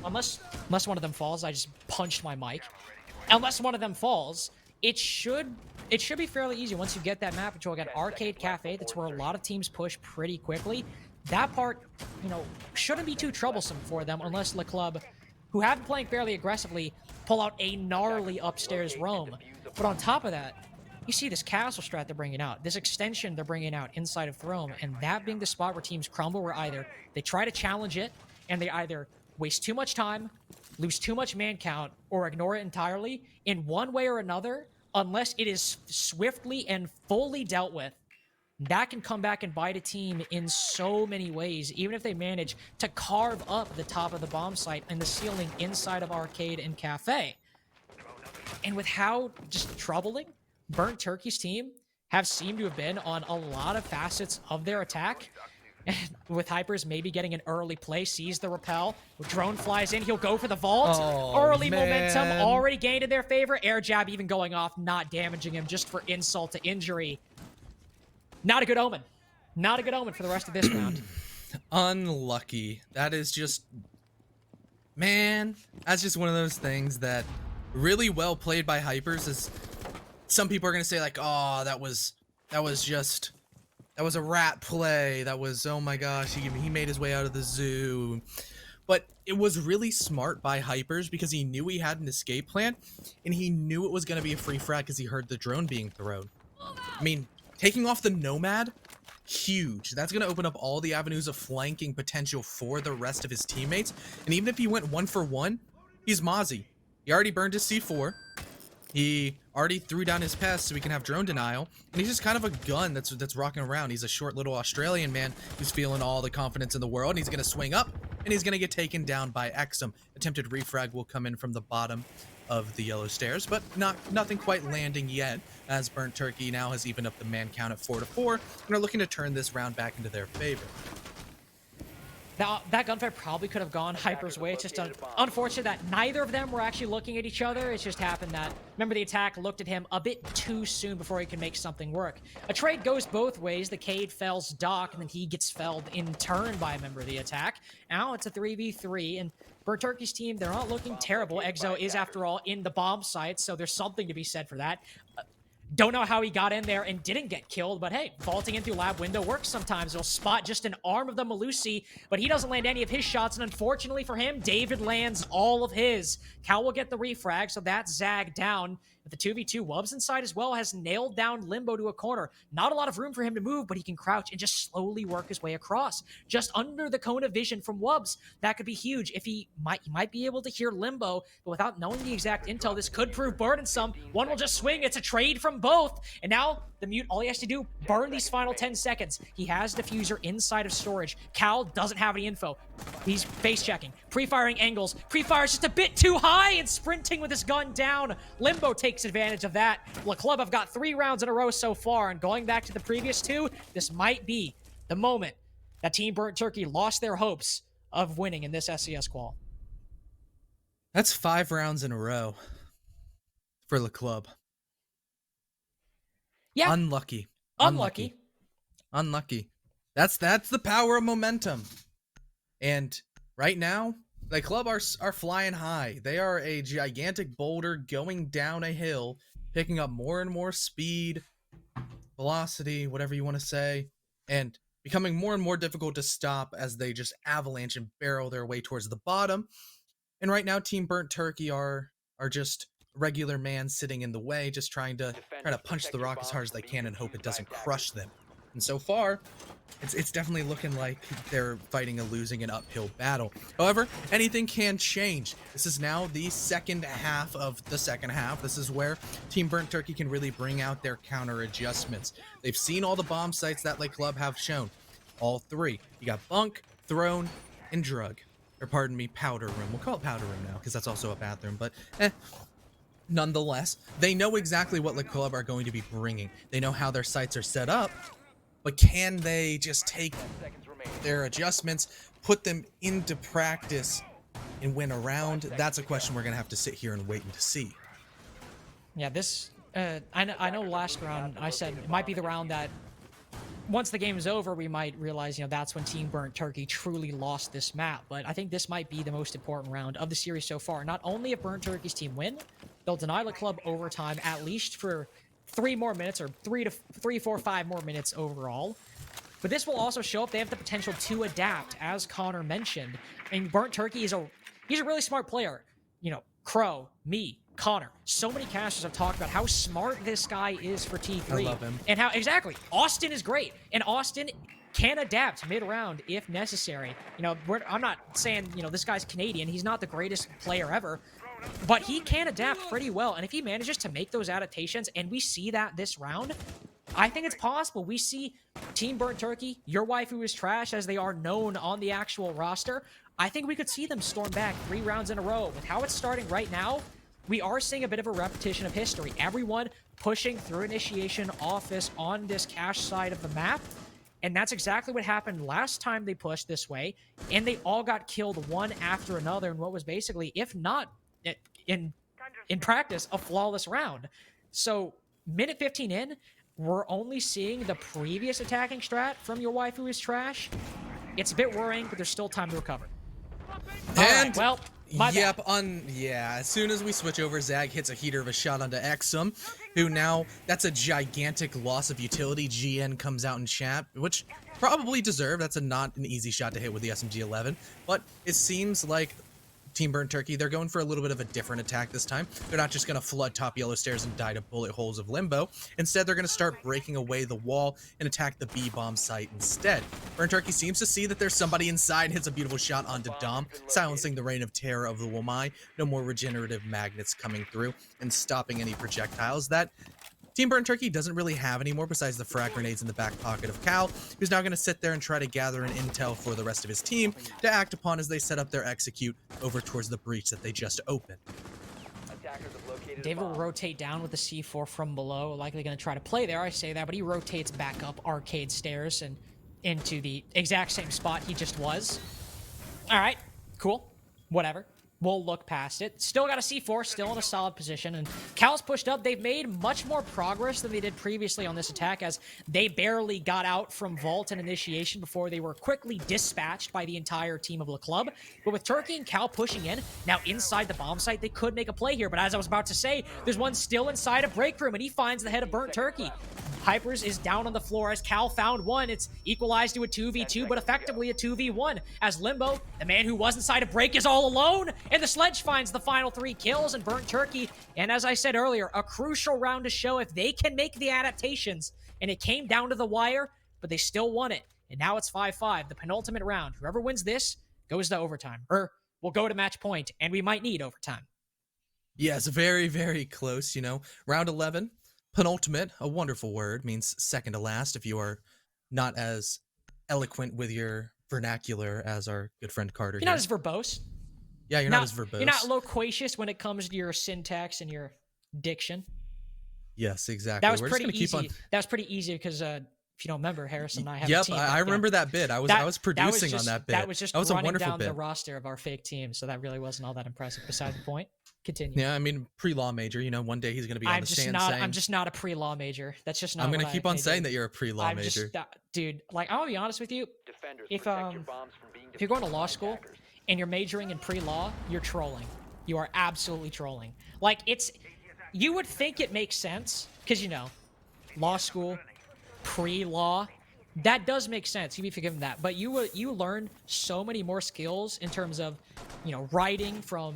unless one of them falls, I just punched my mic. Unless one of them falls, it should be fairly easy once you get that map control. Got Arcade Cafe, that's where a lot of teams push pretty quickly. That part, shouldn't be too troublesome for them unless Le Club, who have been playing fairly aggressively, pull out a gnarly upstairs roam. But on top of that, you see this castle strat they're bringing out, this extension they're bringing out inside of Throne, and that being the spot where teams crumble, where either they try to challenge it, and they either waste too much time, lose too much man count, or ignore it entirely. In one way or another, unless it is swiftly and fully dealt with, that can come back and bite a team in so many ways, even if they manage to carve up the top of the bomb site and the ceiling inside of Arcade and Cafe. And with how just troubling Burnt Turkey's team have seemed to have been on a lot of facets of their attack, and with Hypers maybe getting an early play, sees the rappel, drone flies in, he'll go for the vault. Early momentum already gained in their favor. Air jab even going off, not damaging him, just for insult to injury. Not a good omen. Not a good omen for the rest of this round. Unlucky. That is just... Man, that's just one of those things that really well played by Hypers. Is some people are going to say like, oh, that was a rat play. That was, oh my gosh, he made his way out of the zoo. But it was really smart by Hypers because he knew he had an escape plan, and he knew it was going to be a free frag because he heard the drone being thrown. I mean, taking off the Nomad, huge. That's going to open up all the avenues of flanking potential for the rest of his teammates. And even if he went 1 for 1, he's Mozzie. He already burned his C4. He already threw down his pest so he can have drone denial. And he's just kind of a gun that's rocking around. He's a short little Australian man who's feeling all the confidence in the world. And he's going to swing up, and he's going to get taken down by Exum. Attempted refrag will come in from the bottom of the yellow stairs, but nothing quite landing yet, as Burnt Turkey now has evened up the man count at 4-4 and are looking to turn this round back into their favor. Now, that gunfight probably could have gone Hyper's way. It's just unfortunate that neither of them were actually looking at each other. It's just happened that, remember, the attack looked at him a bit too soon before he could make something work. A trade goes both ways. The Cade fells Doc, and then he gets felled in turn by a member of the attack. Now it's a 3v3, and Burnt Turkey's team, they're not looking terrible. Exo is, after all, in the bomb site, so there's something to be said for that. Don't know how he got in there and didn't get killed, but hey, vaulting in through lab window works sometimes. It'll spot just an arm of the Malusi, but he doesn't land any of his shots, and unfortunately for him, David lands all of his. Cal will get the refrag, so that's Zag down. With the 2v2, Wubs inside as well has nailed down Limbo to a corner. Not a lot of room for him to move, but he can crouch and just slowly work his way across. Just under the cone of vision from Wubs. That could be huge. If he might be able to hear Limbo, but without knowing the exact intel, this could prove burdensome. One will just swing. It's a trade from both. And now the Mute, all he has to do, burn these final 10 seconds. He has Diffuser inside of storage. Cal doesn't have any info. He's face checking, pre-firing angles. Pre-fires just a bit too high and sprinting with his gun down. Limbo takes advantage of that. Le Club have got 3 rounds in a row so far, and going back to the previous 2, this might be the moment that Team Burnt Turkey lost their hopes of winning in this SCS qual. That's 5 rounds in a row for Le Club. Yeah. Unlucky. That's the power of momentum. And right now, the club are flying high. They are a gigantic boulder going down a hill, picking up more and more speed, velocity, whatever you want to say, and becoming more and more difficult to stop as they just avalanche and barrel their way towards the bottom. And right now, Team Burnt Turkey are just regular man sitting in the way, just trying to punch the rock as hard as they can and hope it doesn't crush them. And so far, it's definitely looking like they're fighting a losing and uphill battle. However, anything can change. This is now the second half of the second half. This is where Team Burnt Turkey can really bring out their counter adjustments. They've seen all the bomb sites that Le Club have shown. All 3. You got Bunk, Throne, and Drug. Or pardon me, Powder Room. We'll call it Powder Room now, because that's also a bathroom, but nonetheless, they know exactly what Le Club are going to be bringing. They know how their sites are set up, but can they just take their adjustments, put them into practice, and win a round? That's a question we're going to have to sit here and wait and to see. Yeah, this, I know last round I said it might be the round that once the game is over, we might realize, that's when Team Burnt Turkey truly lost this map. But I think this might be the most important round of the series so far. Not only if Burnt Turkey's team win, they'll deny Le Club overtime at least for 3 more minutes, or 3, 4, 5 more minutes overall. But this will also show if they have the potential to adapt, as Connor mentioned. And Burnt Turkey he's a really smart player. Crow, me, Connor. So many casters have talked about how smart this guy is for T3. I love him. And how, exactly, Austin is great. And Austin can adapt mid-round if necessary. I'm not saying, this guy's Canadian. He's not the greatest player ever. But he can adapt pretty well. And if he manages to make those adaptations, and we see that this round, I think it's possible. We see Team Burnt Turkey, your waifu is trash, as they are known on the actual roster. I think we could see them storm back 3 rounds in a row. With how it's starting right now, we are seeing a bit of a repetition of history. Everyone pushing through initiation office on this cache side of the map. And that's exactly what happened last time they pushed this way. And they all got killed one after another in what was basically, if not in practice, a flawless round. So minute 15 in, we're only seeing the previous attacking strat from your waifu is trash. It's a bit worrying, but there's still time to recover. And well, my bad. As soon as we switch over, Zag hits a heater of a shot onto Exum, who now, that's a gigantic loss of utility. GN comes out in chat, which probably deserved. That's not an easy shot to hit with the SMG-11, but it seems like Team Burnt Turkey, they're going for a little bit of a different attack this time. They're not just going to flood top yellow stairs and die to bullet holes of Limbo. Instead, they're going to start breaking away the wall and attack the B-bomb site instead. Burnt Turkey seems to see that there's somebody inside and hits a beautiful shot onto Dom, silencing the reign of terror of the Wamai. No more regenerative magnets coming through and stopping any projectiles that Team Burnt Turkey doesn't really have anymore besides the frag grenades in the back pocket of Cal, who's now going to sit there and try to gather an intel for the rest of his team to act upon as they set up their execute over towards the breach that they just opened. David will rotate down with the C4 from below, likely going to try to play there. I say that, but he rotates back up arcade stairs and into the exact same spot he just was. All right, cool, whatever. We'll look past it. Still got a C4, still in a solid position, and Cal's pushed up. They've made much more progress than they did previously on this attack, as they barely got out from Vault and Initiation before they were quickly dispatched by the entire team of Le Club. But with Turkey and Cal pushing in, now inside the bomb site, they could make a play here. But as I was about to say, there's one still inside a break room, and he finds the head of Burnt Turkey. Hypers is down on the floor as Cal found one. It's equalized to a 2v2, but effectively a 2v1 as Limbo, the man who was inside a break, is all alone, and the Sledge finds the final 3 kills and Burnt Turkey. And as I said earlier, a crucial round to show if they can make the adaptations, and it came down to the wire, but they still won it. And now it's 5-5, the penultimate round. Whoever wins this goes to overtime, or will go to match point, and we might need overtime. Yeah, it's very, very close, you know. Round 11, penultimate, a wonderful word, means second to last if you are not as eloquent with your vernacular as our good friend Carter You're here. not as verbose. Yeah, you're not as verbose. You're not loquacious when it comes to your syntax and your diction. Yes, exactly. That was We're pretty just easy. gonna keep on... That was pretty easy because if you don't remember, Harrison and I have a Yep, team. I remember that bit. I was producing on that bit. That was just a running wonderful down bit. the roster of our fake team, so that really wasn't all that impressive. Beside the point. Continue. Yeah, I mean, pre-law major, you know, one day he's going to be on the stand saying... I'm just not a pre-law major. That's just not I'm going to keep on saying do. that you're a pre-law major. Dude, like, I'm going to be honest with you. Defenders, If protect your bombs from being if you're going to defused law by school attackers. and you're majoring in pre-law, you're trolling. You are absolutely trolling. Like, you would think it makes sense because, you know, law school, pre-law, that does make sense. You'd be forgiven that. But you learn so many more skills in terms of, you know, writing from,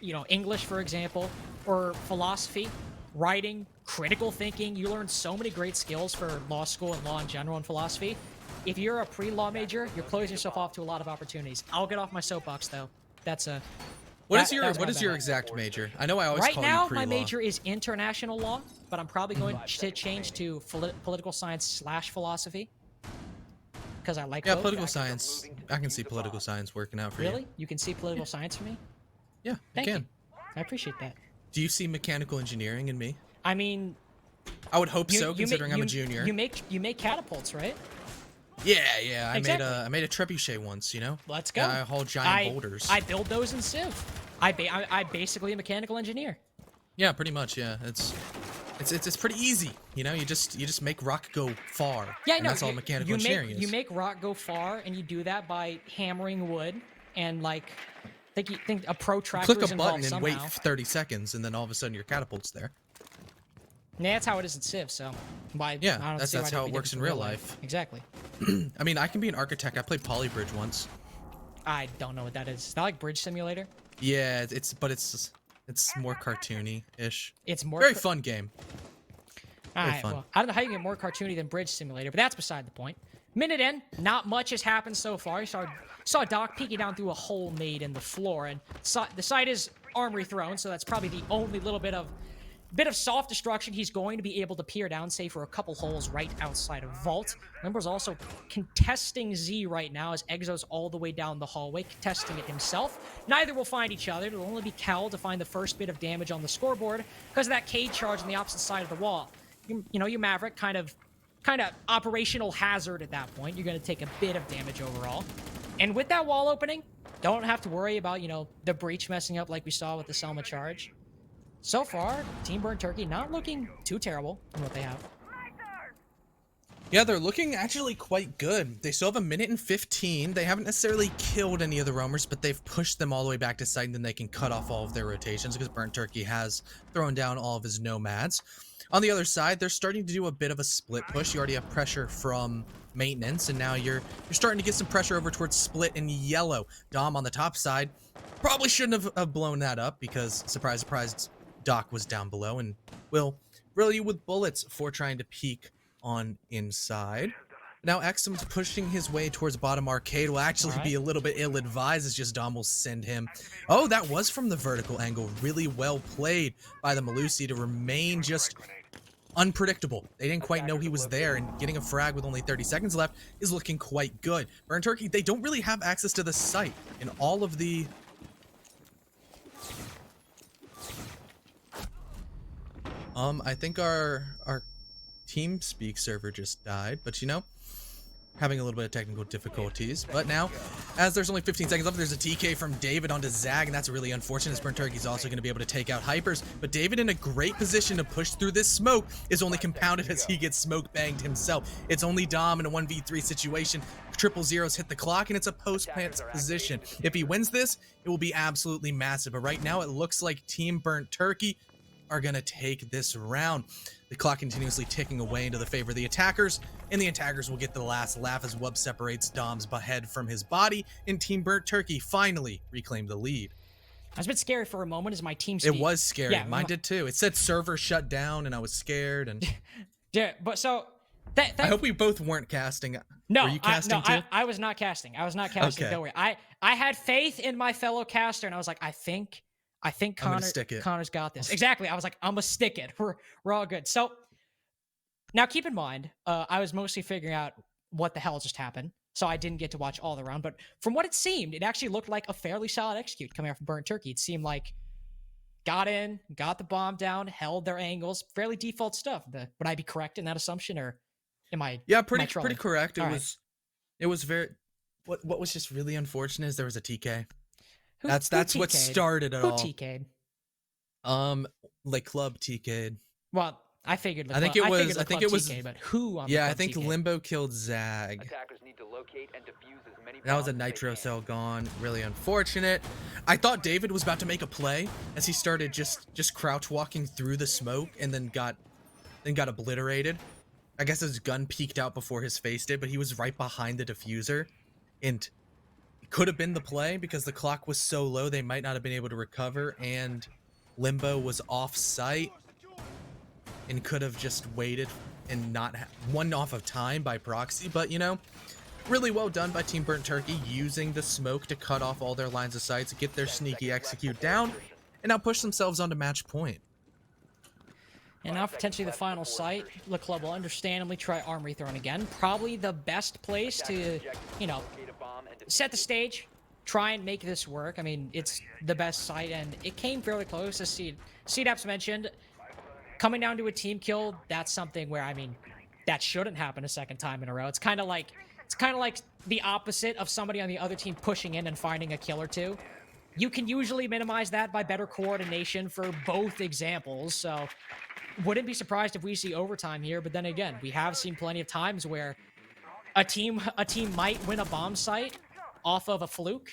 you know, English, for example, or philosophy, writing, critical thinking. You learn so many great skills for law school and law in general and philosophy. If you're a pre-law major, you're closing yourself off to a lot of opportunities. I'll get off my soapbox, though. That's a... What that- is that's your my bad. exact major? I know I always Right call now, you pre-law. my major is international law, but I'm probably going to change to political science / philosophy because I like Yeah, both. political science. I can see political science working out for Really? you. You can see political science for me? Yeah, Thank I can. you. I appreciate that. Do you see mechanical engineering in me? I mean, I would hope you, so, you considering make, I'm a junior. You make catapults, right? Yeah. Exactly. I made a trebuchet once, you know. Let's go. I haul giant boulders. I build those in Civ. I basically a mechanical engineer. Yeah, pretty much. Yeah, it's pretty easy. You know, you just make rock go far. Yeah, I and know. that's all mechanical engineering is. You make rock go far, and you do that by hammering wood and like. Think a protractor Click is a involved button and somehow. wait 30 seconds, and then all of a sudden your catapult's there. Yeah, that's how it is in Civ. So, why? Yeah, I don't that's see why how it'd it be works different in real life. Exactly. I mean, I can be an architect. I played Polybridge once. I don't know what that is. Is that like Bridge Simulator? Yeah, it's more cartoony-ish. It's more Very fun game. All very right. fun. Well, I don't know how you get more cartoony than Bridge Simulator, but that's beside the point. Minute in, not much has happened so far. You saw Doc peeking down through a hole made in the floor, and the site is armory thrown, so that's probably the only little bit of soft destruction he's going to be able to peer down, say for a couple holes right outside of Vault. Limber's also contesting Z right now as Exo's all the way down the hallway, contesting it himself. Neither will find each other. It'll only be Cal to find the first bit of damage on the scoreboard because of that K charge on the opposite side of the wall. You know, you Maverick kind of operational hazard at that point. You're going to take a bit of damage overall. And with that wall opening, don't have to worry about, you know, the breach messing up like we saw with the Selma charge. So far, Team Burnt Turkey not looking too terrible in what they have. Yeah, they're looking actually quite good. They still have 1 minute and 15. They haven't necessarily killed any of the roamers, but they've pushed them all the way back to site, and then they can cut off all of their rotations because Burnt Turkey has thrown down all of his nomads. On the other side, they're starting to do a bit of a split push. You already have pressure from maintenance, and now you're starting to get some pressure over towards split and yellow. Dom on the top side probably shouldn't have blown that up because, surprise, surprise, Doc was down below and will rill you with bullets for trying to peek on inside. Now Exum's pushing his way towards bottom arcade will actually be a little bit ill-advised as just Dom will send him. Oh, that was from the vertical angle. Really well played by the Malusi to remain just unpredictable. They didn't quite know he was there, and getting a frag with only 30 seconds left is looking quite good. Burnt Turkey, they don't really have access to the site in all of the... I think our TeamSpeak server just died, but you know, having a little bit of technical difficulties. But now, as there's only 15 seconds left, there's a TK from David onto Zag, and that's really unfortunate as Burnt Turkey's also going to be able to take out Hypers. But David in a great position to push through this smoke is only compounded as he gets smoke banged himself. It's only Dom in a 1v3 situation. Triple zeros hit the clock, and it's a post-plant position. If he wins this, it will be absolutely massive. But right now, it looks like Team Burnt Turkey are going to take this round. The clock continuously ticking away into the favor of the attackers, and the attackers will get the last laugh as Wub separates Dom's head from his body, and Team Burnt Turkey finally reclaim the lead. I was a bit scary for a moment as my team. It was scary. Yeah, mine did too. It said server shut down, and I was scared. And yeah, but so I hope we both weren't casting. No, were you casting too? I was not casting. I was not casting. Okay. Don't worry. I had faith in my fellow caster, and I was like, I think Connor's got this. Exactly. I was like, I'm gonna stick it. We're all good. So now keep in mind, I was mostly figuring out what the hell just happened, so I didn't get to watch all the round. But from what it seemed, it actually looked like a fairly solid execute coming out from Burnt Turkey. It seemed like got in, got the bomb down, held their angles, fairly default stuff. Would I be correct in that assumption, or am I? Yeah, pretty correct. It was very. What was just really unfortunate is there was a TK. That's what started it all. Who TK'd? Like club TK'd. Well, I figured. I think it was. TK'd, but who? On yeah, the I think TK'd? Limbo killed Zag. Attackers need to locate and defuse as many That was a bombs as they nitro can. cell gone. Really unfortunate. I thought David was about to make a play as he started just crouch walking through the smoke and then got obliterated. I guess his gun peeked out before his face did, but he was right behind the diffuser, and it could have been the play because the clock was so low they might not have been able to recover, and Limbo was off site and could have just waited and not won off of time by proxy. But you know, really well done by Team Burnt Turkey using the smoke to cut off all their lines of sight to get their sneaky execute down and now push themselves onto match point. And now potentially the final site. The club will understandably try Armory Throne again. Probably the best place to, you know, set the stage, try and make this work. I mean, it's the best site, and it came fairly close, as CDAPS mentioned. Coming down to a team kill, that's something where, I mean, that shouldn't happen a second time in a row. It's kind of like the opposite of somebody on the other team pushing in and finding a kill or two. You can usually minimize that by better coordination for both examples, so wouldn't be surprised if we see overtime here. But then again, we have seen plenty of times where a team might win a bomb site off of a fluke.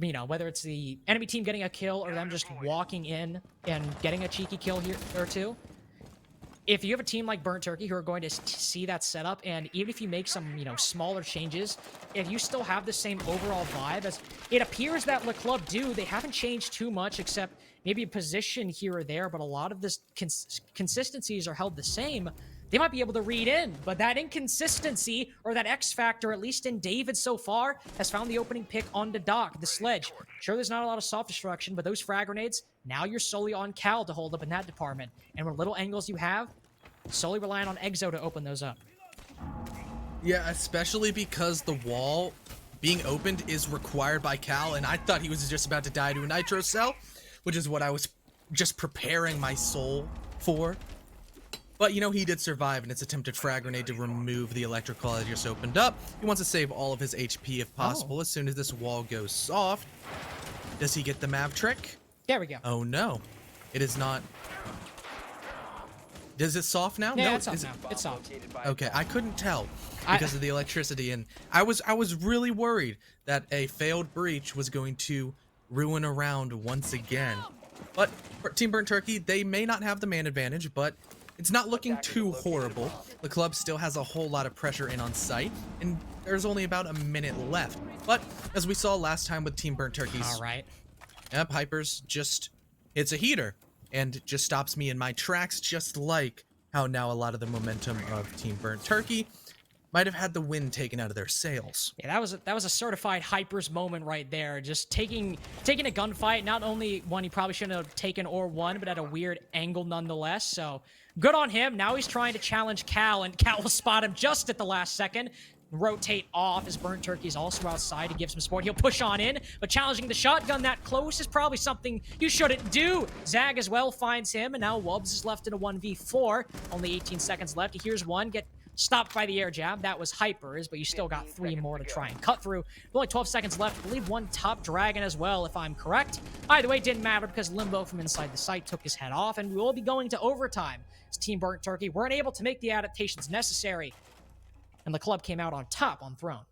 You know, whether it's the enemy team getting a kill or them just walking in and getting a cheeky kill here or two. If you have a team like Burnt Turkey who are going to see that setup, and even if you make some, you know, smaller changes, if you still have the same overall vibe, as it appears that Le Club do, they haven't changed too much except maybe a position here or there, but a lot of this consistencies are held the same. They might be able to read in, but that inconsistency or that X factor, at least in David so far, has found the opening pick on the dock, the sledge. Sure, there's not a lot of soft destruction, but those frag grenades, now you're solely on Cal to hold up in that department. And with little angles you have, solely relying on Exo to open those up. Yeah, especially because the wall being opened is required by Cal, and I thought he was just about to die to a nitro cell, which is what I was just preparing my soul for. But, you know, he did survive, and it's attempted frag grenade to remove the electrical that just opened up. He wants to save all of his HP if possible as soon as this wall goes soft. Does he get the Mav trick? There we go. Oh, no. It is not. Is it soft now? Yeah, No, it's soft now. It's soft. Okay, I couldn't tell because of the electricity, and I was really worried that a failed breach was going to ruin a round once again. But for Team Burnt Turkey, they may not have the man advantage, but it's not looking too horrible. The club still has a whole lot of pressure in on site, and there's only about a minute left. But as we saw last time with Team Burnt Turkey's, All right. yep, Hypers just hits a heater and just stops me in my tracks, just like how now a lot of the momentum of Team Burnt Turkey might have had the wind taken out of their sails. Yeah, that was a certified Hypers moment right there. Just taking a gunfight, not only one he probably shouldn't have taken or won, but at a weird angle nonetheless. So good on him. Now he's trying to challenge Cal, and Cal will spot him just at the last second. Rotate off as Burnt Turkey's also outside to give some support. He'll push on in, but challenging the shotgun that close is probably something you shouldn't do. Zag as well finds him, and now Wubs is left in a 1v4. Only 18 seconds left. He hears one get stopped by the air jab. That was Hypers, but you still got 3 more to try and cut through. With only 12 seconds left. I believe one top dragon as well, if I'm correct. Either way, it didn't matter because Limbo from inside the site took his head off, and we will be going to overtime. As Team Burnt Turkey weren't able to make the adaptations necessary, and the club came out on top on Throne.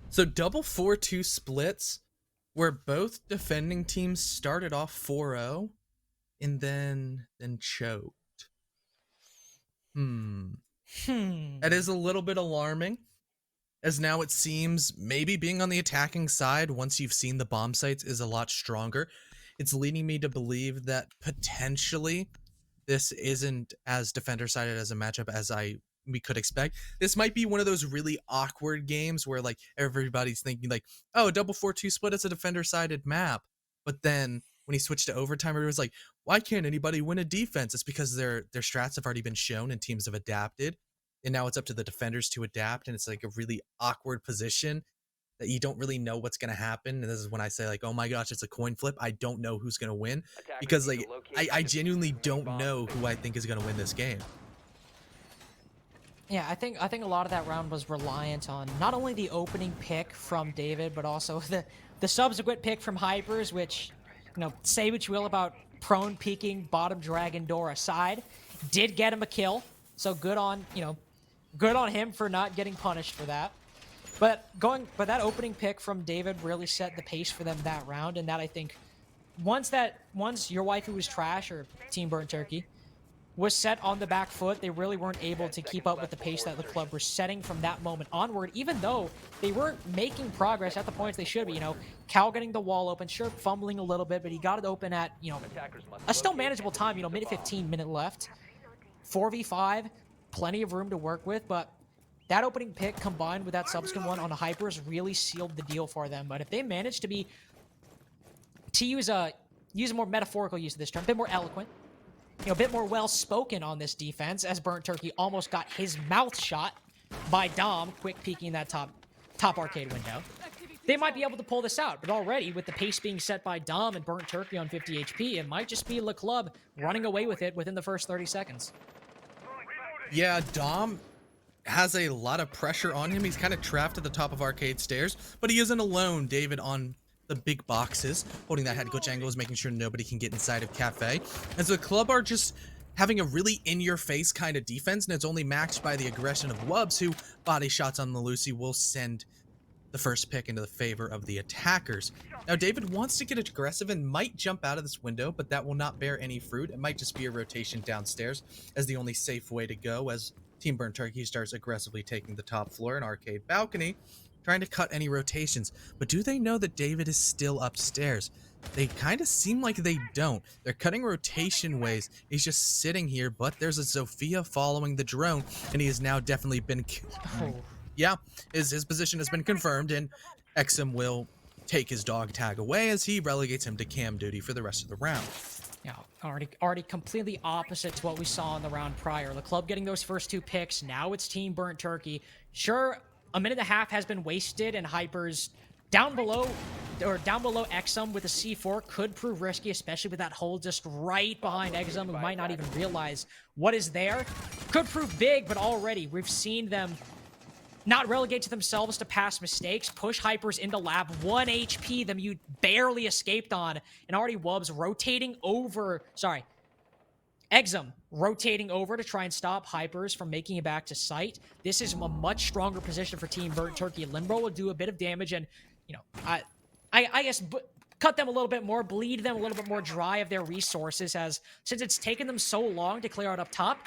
So double 4-2 splits where both defending teams started off 4-0 and then choked. That is a little bit alarming, as now it seems maybe being on the attacking side once you've seen the bomb sites is a lot stronger. It's leading me to believe that potentially this isn't as defender-sided as a matchup as we could expect. This might be one of those really awkward games where like everybody's thinking like, oh, double 4-2 split is a defender-sided map. But then when he switched to overtime, everyone's like, why can't anybody win a defense? It's because their strats have already been shown and teams have adapted. And now it's up to the defenders to adapt, and it's like a really awkward position that you don't really know what's going to happen. And this is when I say like, oh my gosh, it's a coin flip. I don't know who's going to win, because like I genuinely don't know who I think is going to win this game. Yeah, I think a lot of that round was reliant on not only the opening pick from David, but also the subsequent pick from Hypers, which, you know, say what you will about prone peeking bottom dragon door aside, did get him a kill. So good on him for not getting punished for that. But that opening pick from David really set the pace for them that round, and that I think once your waifu was trash, or Team Burnt Turkey was set on the back foot, they really weren't able to keep up with the pace that the club were setting from that moment onward, even though they weren't making progress at the points they should be. You know, Cal getting the wall open, sure, fumbling a little bit, but he got it open at, you know, a still manageable time, you know, minute 15 left. 4v5, plenty of room to work with, but that opening pick combined with that subsequent one on the Hypers really sealed the deal for them. But if they manage to use a more metaphorical use of this term, a bit more eloquent, you know, a bit more well-spoken on this defense, as Burnt Turkey almost got his mouth shot by Dom, quick peeking that top arcade window, they might be able to pull this out. But already, with the pace being set by Dom and Burnt Turkey on 50 HP, it might just be Le Club running away with it within the first 30 seconds. Yeah, Dom has a lot of pressure on him. He's kind of trapped at the top of arcade stairs, but he isn't alone. David on the big boxes, holding that head glitch angle, is making sure nobody can get inside of Cafe. And so the club are just having a really in-your-face kind of defense, and it's only matched by the aggression of Wubs, who body shots on the Lucy will send the first pick into the favor of the attackers. Now, David wants to get aggressive and might jump out of this window, but that will not bear any fruit. It might just be a rotation downstairs as the only safe way to go, as Team Burnt Turkey starts aggressively taking the top floor and arcade balcony, trying to cut any rotations. But do they know that David is still upstairs? They kind of seem like they don't. They're cutting rotation ways. He's just sitting here, but there's a Zofia following the drone, and he has now definitely been yeah, his position has been confirmed, and Exum will take his dog tag away as he relegates him to cam duty for the rest of the round. Yeah, already completely opposite to what we saw in the round prior. The club getting those first two picks. Now it's Team Burnt Turkey. Sure, a minute and a half has been wasted, and Hypers down below Exum with a C4 could prove risky, especially with that hole just right behind Exum, who might not even realize what is there. Could prove big, but already we've seen them not relegate to themselves to past mistakes, push Hypers into lab, 1 HP, them you barely escaped on, and already Wubs rotating over, Exum rotating over to try and stop Hypers from making it back to site. This is a much stronger position for Team Burnt Turkey. Limbo will do a bit of damage, and, you know, I guess cut them a little bit more, bleed them a little bit more dry of their resources, as since it's taken them so long to clear out up top,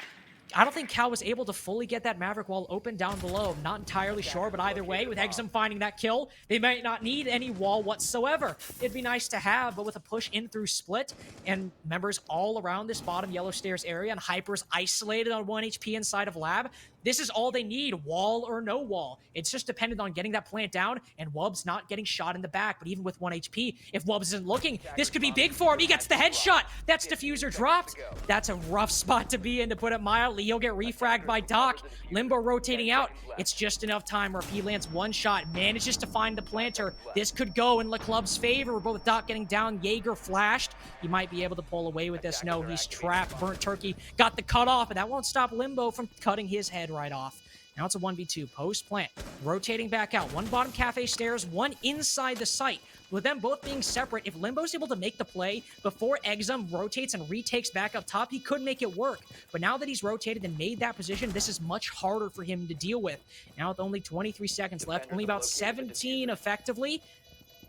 I don't think Cal was able to fully get that Maverick wall open down below. I'm not entirely sure, but either way, with Exum finding that kill, they might not need any wall whatsoever. It'd be nice to have, but with a push in through split and members all around this bottom yellow stairs area and Hypers isolated on 1 HP inside of lab, this is all they need, wall or no wall. It's just dependent on getting that plant down and Wubs not getting shot in the back. But even with 1 HP, if Wubs isn't looking, this could be big for him. He gets the headshot. That's diffuser dropped. That's a rough spot to be in, to put it mildly. He'll get refragged by Doc. Limbo rotating out. It's just enough time where if he lands one shot, manages to find the planter, this could go in Le Club's favor. But with Doc getting down, Jaeger flashed. He might be able to pull away with this. No, he's trapped. Burnt Turkey got the cutoff, and that won't stop Limbo from cutting his head right off. Now it's a 1v2 post plant, rotating back out. One bottom cafe stairs, one inside the site. With them both being separate, if Limbo's able to make the play before Exum rotates and retakes back up top, he could make it work. But now that he's rotated and made that position, this is much harder for him to deal with. Now with only 23 seconds left, only about 17 effectively,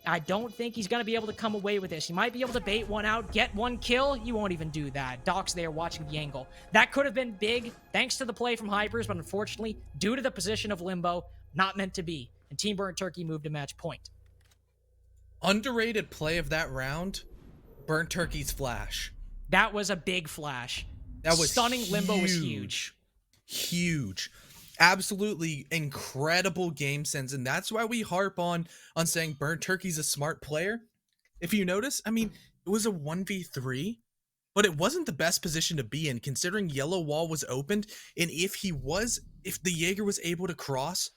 I don't think he's going to be able to come away with this. He might be able to bait one out, get one kill. You won't even do that. Doc's there watching the angle. That could have been big thanks to the play from Hypers, but unfortunately, due to the position of Limbo, not meant to be. And Team Burnt Turkey moved to match point. Underrated play of that round, Burnt Turkey's flash. That was a big flash. That was stunning. Limbo was huge. Huge. Absolutely incredible game sense, and that's why we harp on saying Burnt Turkey's a smart player. If you notice, I mean, it was a 1v3, but it wasn't the best position to be in considering yellow wall was opened, and if the Jaeger was able to cross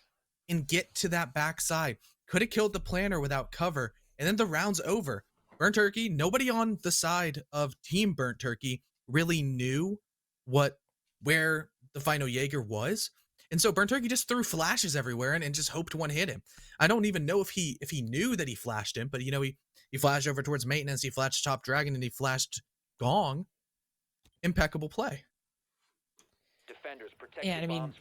and get to that backside, could have killed the planner without cover, and then the round's over. Burnt Turkey, nobody on the side of Team Burnt Turkey really knew where the final Jaeger was. And so Burnt Turkey just threw flashes everywhere and just hoped one hit him. I don't even know if he knew that he flashed him, but you know, he flashed over towards maintenance, he flashed top dragon, and he flashed gong. Impeccable play. Defenders protect Yeah, I mean,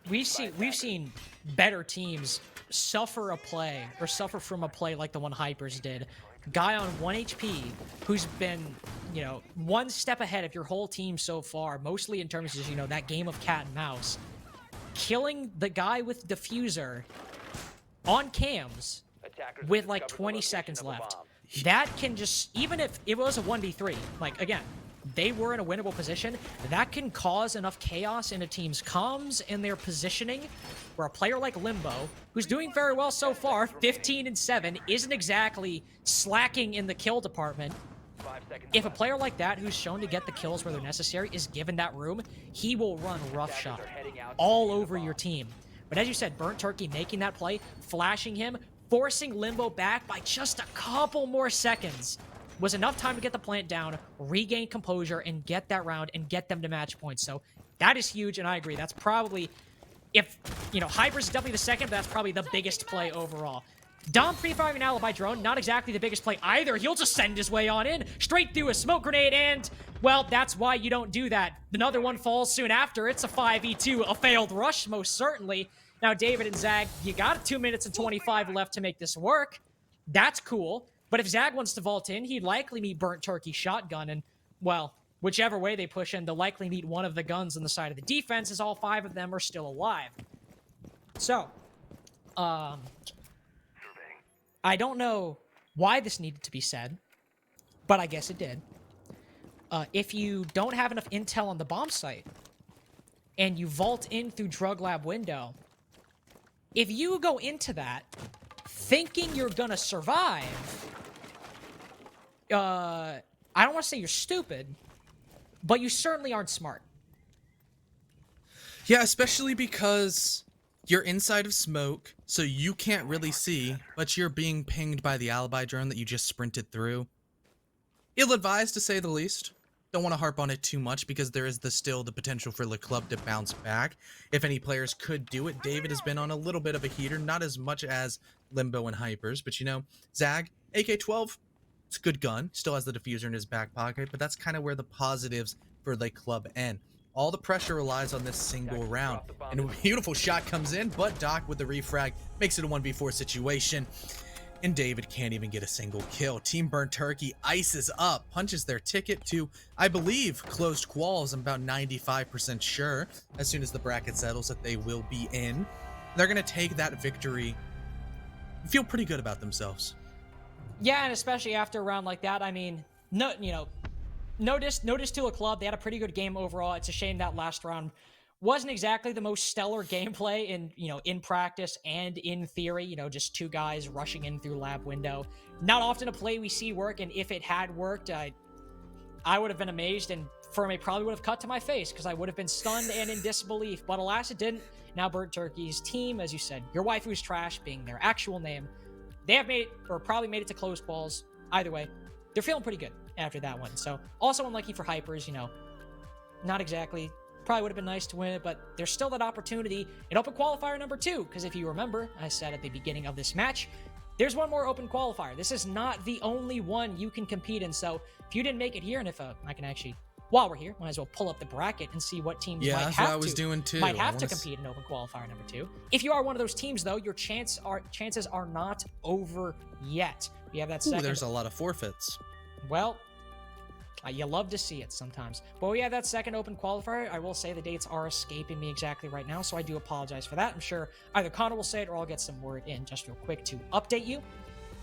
we've seen better teams suffer from a play like the one Hypers did. Guy on 1 HP who's been, you know, one step ahead of your whole team so far, mostly in terms of, you know, that game of cat and mouse. Killing the guy with diffuser on cams with like 20 seconds left. That can just, even if it was a 1v3, like again, they were in a winnable position, that can cause enough chaos in a team's comms and their positioning where a player like Limbo, who's doing very well so far, 15-7, isn't exactly slacking in the kill department. If a player like that, who's shown to get the kills where they're necessary, is given that room, he will run roughshod all over your team. But as you said, Burnt Turkey making that play, flashing him, forcing Limbo back by just a couple more seconds was enough time to get the plant down, regain composure, and get that round and get them to match points. So that is huge, and I agree. That's probably, if, you know, Hypers is definitely the second, but that's probably the biggest play overall. Dom pre-firing alibi drone, not exactly the biggest play either. He'll just send his way on in, straight through a smoke grenade, and, well, that's why you don't do that. Another one falls soon after. It's a 5v2, a failed rush, most certainly. Now, David and Zag, you got 2 minutes and 25 left to make this work. That's cool. But if Zag wants to vault in, he'd likely meet Burnt Turkey shotgun, and, well, whichever way they push in, they'll likely meet one of the guns on the side of the defense, as all 5 of them are still alive. So, I don't know why this needed to be said, but I guess it did. If you don't have enough intel on the bomb site, and you vault in through drug lab window, if you go into that thinking you're gonna survive, I don't want to say you're stupid, but you certainly aren't smart. Yeah, especially because you're inside of smoke, so you can't really see, but you're being pinged by the alibi drone that you just sprinted through. Ill-advised, to say the least. Don't want to harp on it too much because there is still the potential for the club to bounce back. If any players could do it, David has been on a little bit of a heater, not as much as Limbo and Hypers, but you know, Zag, AK-12, it's a good gun, still has the diffuser in his back pocket, but that's kind of where the positives for the club end. All the pressure relies on this single round, and a beautiful shot comes in, but Doc with the refrag makes it a 1v4 situation, and David can't even get a single kill. Team Burnt Turkey ices up, punches their ticket to, I believe, closed quals. I'm about 95% sure, as soon as the bracket settles, that they will be in. They're going to take that victory and feel pretty good about themselves. Yeah, and especially after a round like that, I mean, no, you know, notice to a club, they had a pretty good game overall. It's a shame that last round wasn't exactly the most stellar gameplay in, you know, in practice and in theory, you know, just 2 guys rushing in through lab window. Not often a play we see work, and if it had worked, I would have been amazed, and Ferme probably would have cut to my face because I would have been stunned and in disbelief, but alas, it didn't. Now Burnt Turkey's team, as you said, your waifu's trash being their actual name, they have made, or probably made it to close balls. Either way, they're feeling pretty good after that one. So, also unlucky for Hypers, you know, not exactly. Probably would have been nice to win it, but there's still that opportunity in open qualifier number 2, because if you remember, I said at the beginning of this match, there's one more open qualifier. This is not the only one you can compete in, so if you didn't make it here, and if I can actually while we're here, might as well pull up the bracket and see what teams Yeah, might that's have what I was to doing too. might I have to wanna compete in Open Qualifier number 2. If you are one of those teams, though, your chances are not over yet. We have that Ooh, second. there's a lot of forfeits. Well, you love to see it sometimes. But we have that second Open Qualifier. I will say the dates are escaping me exactly right now, so I do apologize for that. I'm sure either Connor will say it or I'll get some word in just real quick to update you.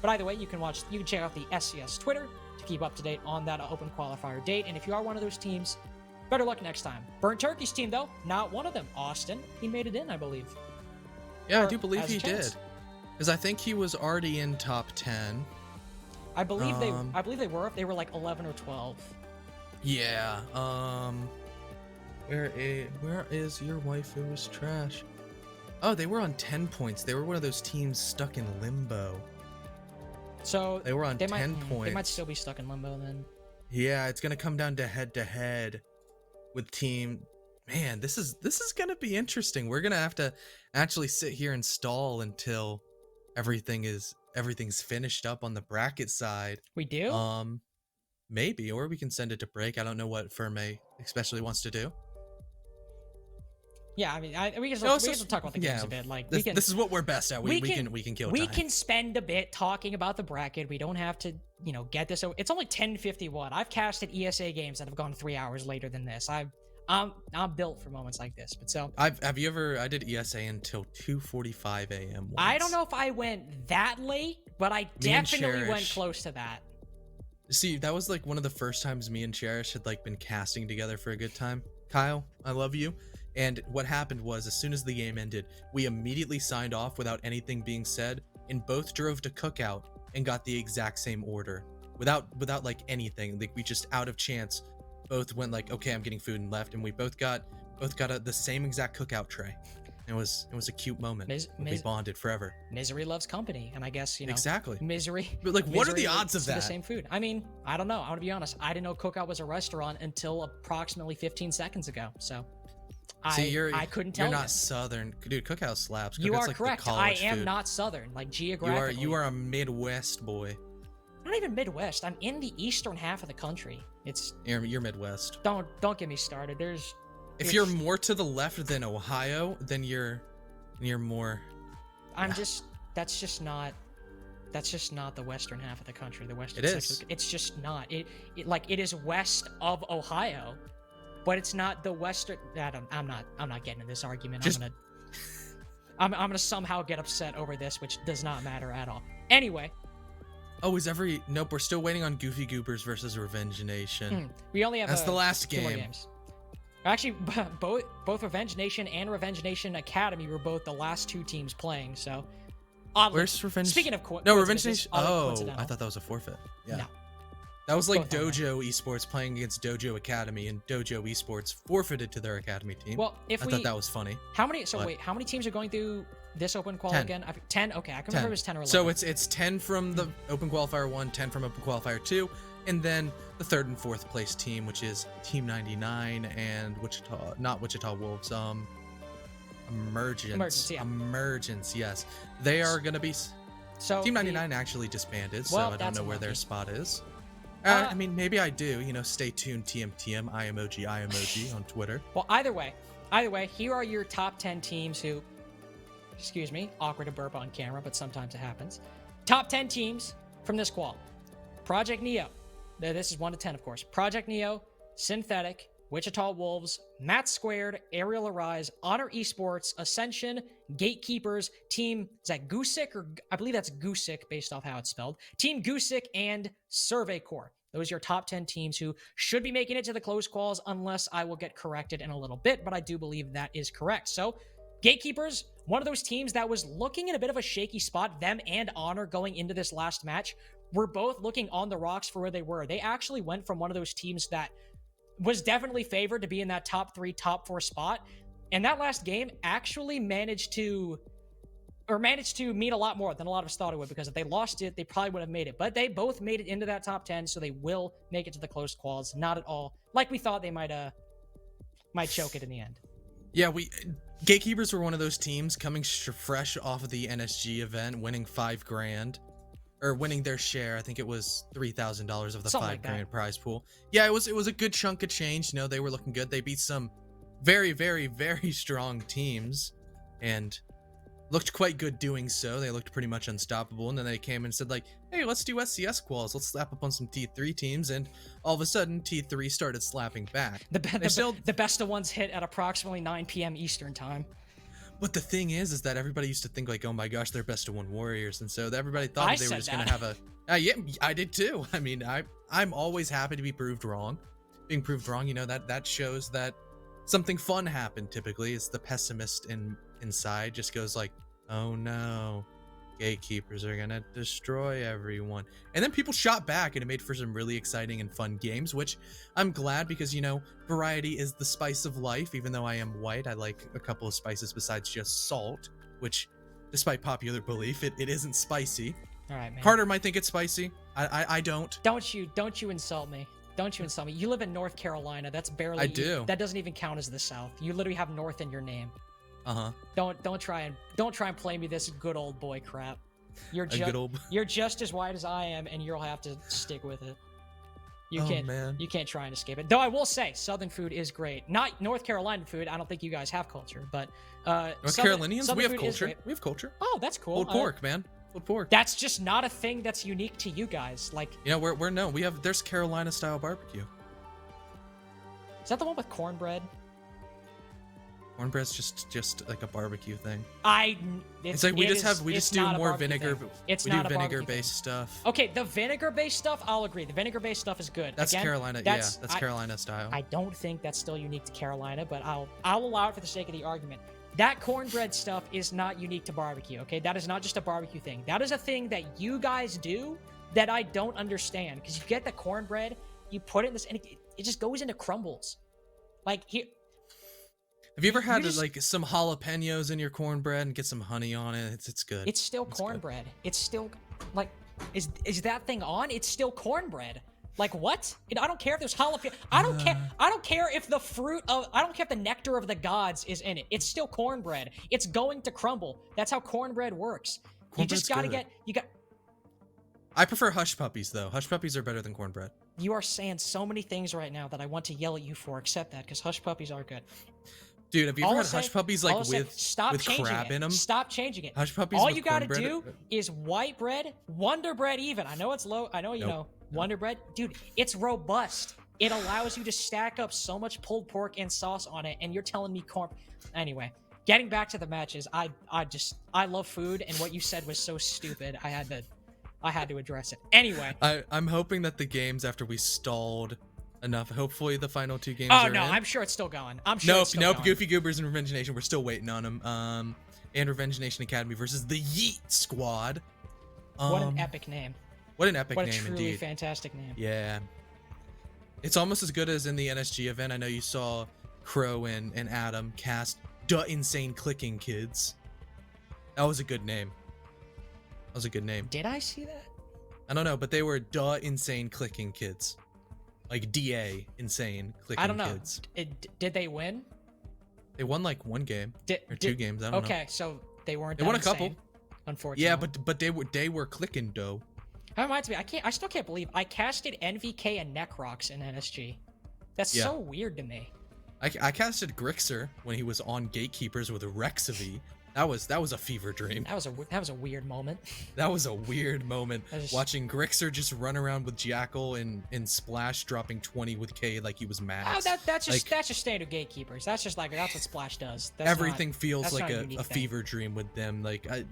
But either way, you can check out the SCS Twitter to keep up to date on that Open Qualifier date. And if you are one of those teams, better luck next time. Burnt Turkey's team, though, not one of them. Austin, he made it in, I believe. Yeah, I Or do believe has a he chance. did. Because I think he was already in top 10. I believe they were. They were like 11 or 12. Yeah. Where is your waifu is trash? Oh, they were on 10 points. They were one of those teams stuck in limbo. So They were on 10 They points. might still be stuck in limbo then. Yeah, it's gonna come down to head with team. Man, this is gonna be interesting. We're gonna have to actually sit here and stall until everything's finished up on the bracket side. We do? Maybe, or we can send it to break. I don't know what Ferme especially wants to do. Yeah, I mean, we can No, still talk about the games a bit. Like we can. This is what we're best at. We can kill We time. can spend a bit talking about the bracket. We don't have to, get this. It's only 10:51. I've casted ESA games that have gone 3 hours later than this. I'm built for moments like this. But so I did ESA until 2:45 a.m. I don't know if I went that late, but I Me and definitely went Cherish. close to that. See, that was like one of the first times me and Cherish had like been casting together for a good time. Kyle, I love you. And what happened was, as soon as the game ended, we immediately signed off without anything being said, and both drove to Cookout and got the exact same order without like anything. Like we just out of chance both went like, okay, I'm getting food, and left, and we both got the same exact Cookout tray. It was a cute moment. We bonded forever. Misery loves company, and I guess Exactly. misery. But like, what are misery the odds of to the that? same food? I mean, I don't know. I want to be honest. I didn't know Cookout was a restaurant until approximately 15 seconds ago. So. See, I couldn't tell you're you. not Southern, dude. Cookout slaps. You Cookout's are like correct. The I college am food. not Southern, like geographically. You are a Midwest boy. I'm not even Midwest. I'm in the eastern half of the country. You're Midwest. Don't get me started. If you're more to the left than Ohio, then you're more. That's just not the western half of the country. The western It section. is. It's just not. It is west of Ohio, but it's not the western. I'm not getting in this argument. I'm gonna somehow get upset over this, which does not matter at all. Anyway. Oh, nope, we're still waiting on Goofy Goobers versus Revenge Nation. We only have That's the last two more game. games. Actually, both Revenge Nation and Revenge Nation Academy were both the last two teams playing. So, oddly, Where's Revenge? Speaking of Revenge coincidences, Nation. oddly Oh, coincidental. I thought that was a forfeit. Yeah. No. That was like Both on Dojo Esports playing against Dojo Academy, and Dojo Esports forfeited to their academy team. Well, I thought that was funny. how many? So but- wait, how many teams are going through this open qual 10. again? 10. Okay, I can remember it was 10 or 11. So it's 10 from the Open Qualifier 1, 10 from Open Qualifier 2, and then the third and fourth place team, which is Team 99 and not Wichita Wolves, Emergence, yes. They are gonna be. So Team 99 actually disbanded, so Well, I don't that's know where their unlucky. spot is. Uh, I mean, maybe I do. Stay tuned. TM, I emoji on Twitter. Well, either way, here are your top 10 teams who, excuse me, awkward to burp on camera, but sometimes it happens. Top 10 teams from this qual. Project Neo. This is 1 to 10, of course. Project Neo, Synthetic, Wichita Wolves, Matt Squared, Aerial Arise, Honor Esports, Ascension, Gatekeepers, Team, is that Goosick? Or I believe that's Goosick based off how it's spelled. Team Goosick and Survey Corps. Those are your top 10 teams who should be making it to the close quals, unless I will get corrected in a little bit, but I do believe that is correct. So, Gatekeepers, one of those teams that was looking in a bit of a shaky spot, them and Honor going into this last match, were both looking on the rocks for where they were. They actually went from one of those teams that was definitely favored to be in that top 3, top 4 spot. And that last game actually managed to mean a lot more than a lot of us thought it would, because if they lost it, they probably would have made it. But they both made it into that top 10, so they will make it to the close quals. Not at all like we thought they might choke it in the end. Yeah, Gatekeepers were one of those teams coming fresh off of the NSG event, winning $5,000. or winning their share. I think it was $3,000 of the Something $5 like that. grand prize pool. Yeah, it was a good chunk of change. You know, they were looking good. They beat some very, very, very strong teams and looked quite good doing so. They looked pretty much unstoppable. And then they came and said like, hey, let's do SCS quals. Let's slap up on some T3 teams. And all of a sudden, T3 started slapping back. The best of ones hit at approximately 9 p.m. Eastern time. But the thing is that everybody used to think like, oh my gosh, they're best of one warriors. And so everybody thought that they were just going to have a, yeah, I did too. I mean, I'm always happy to be proved wrong. Being proved wrong, you know, that shows that something fun happened. Typically it's the pessimist inside just goes like, oh no, gatekeepers are gonna destroy everyone. And then people shot back and it made for some really exciting and fun games, which I'm glad because, you know, variety is the spice of life. Even though I am white, I like a couple of spices besides just salt, which despite popular belief, it isn't spicy. All right, man. Carter might think it's spicy. I don't. Don't you insult me. Don't you insult me. You live in North Carolina. That's barely. I do. That doesn't even count as the South. You literally have North in your name. Uh-huh. Don't try and play me this good old boy crap. You're just as white as I am, and you'll have to stick with it. You can't try and escape it. Though I will say, Southern food is great. Not North Carolina food. I don't think you guys have culture, but North Carolinians, we have food is culture. great. We have culture. Oh, that's cool. Pulled pork, man. Pulled pork. That's just not a thing that's unique to you guys. Like, you know, there's Carolina style barbecue. Is that the one with cornbread? Cornbread's just like a barbecue thing. It's like we just do more vinegar. We do vinegar based stuff. Okay, the vinegar based stuff, I'll agree. The vinegar based stuff is good. That's Carolina. That's Carolina style. I don't think that's still unique to Carolina, but I'll allow it for the sake of the argument. That cornbread stuff is not unique to barbecue. Okay, that is not just a barbecue thing. That is a thing that you guys do that I don't understand. Because you get the cornbread, you put it in this, and it just goes into crumbles. Like here. Have you ever had like some jalapenos in your cornbread and get some honey on it? It's good. It's still cornbread. It's still like, is that thing on? It's still cornbread. Like what? I don't care if there's jalapeno. I don't care. I don't care if the I don't care if the nectar of the gods is in it. It's still cornbread. It's going to crumble. That's how cornbread works. You just gotta I prefer hush puppies though. Hush puppies are better than cornbread. You are saying so many things right now that I want to yell at you for. Accept that, because hush puppies are good. Dude, have you ever had hush puppies like with crab in them? Stop changing it. Hush puppies. All you gotta do is white bread, Wonder Bread even. I know it's low. I know you know Wonder Bread, dude. It's robust. It allows you to stack up so much pulled pork and sauce on it, and you're telling me corn. Anyway, getting back to the matches, I love food, and what you said was so stupid. I had to address it. Anyway, I'm hoping that the games after we stalled enough. Hopefully the final two games are in. I'm sure it's still going. Nope. Goofy Goobers and Revenge Nation. We're still waiting on them. And Revenge Nation Academy versus the Yeet Squad. What an epic name. What an epic name, indeed. What a truly fantastic name. Yeah. It's almost as good as in the NSG event. I know you saw Crow and Adam cast Duh Insane Clicking Kids. That was a good name. Did I see that? I don't know, but they were Duh Insane Clicking Kids. Like DA Insane Clicking Kids. I don't know. Did they win? They won like one game or two games. I don't know. Okay, so they weren't. They won a couple. Unfortunately. Yeah, but they were clicking though. That reminds me. I still can't believe I casted NVK and Necrox in NSG. That's so weird to me. I casted Grixer when he was on Gatekeepers with Rexavy. That was a fever dream. That was a weird moment. That was a weird moment. Watching Grixer just run around with Jackal and Splash dropping 20 with K like he was mad. Oh, that's just standard Gatekeepers. That's what Splash does. Everything feels like a fever dream with them. Like I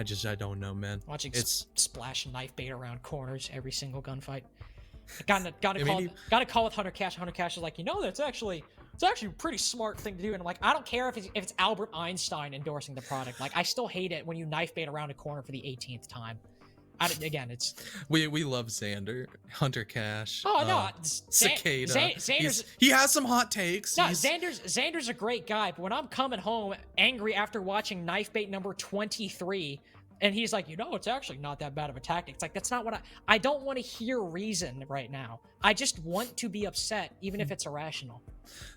don't know, man. Watching Splash knife bait around corners every single gunfight. Got a call with Hunter Cash. Hunter Cash is like, that's actually a pretty smart thing to do. And I'm like, I don't care if it's Albert Einstein endorsing the product. Like, I still hate it when you knife bait around a corner for the 18th time. It's we love Xander, Hunter Cash. Oh no, Cicada. Xander's, he has some hot takes. No, Xander's a great guy, but when I'm coming home angry after watching knife bait number 23 And he's like, it's actually not that bad of a tactic. It's like, that's not what I don't want to hear reason right now. I just want to be upset, even if it's irrational.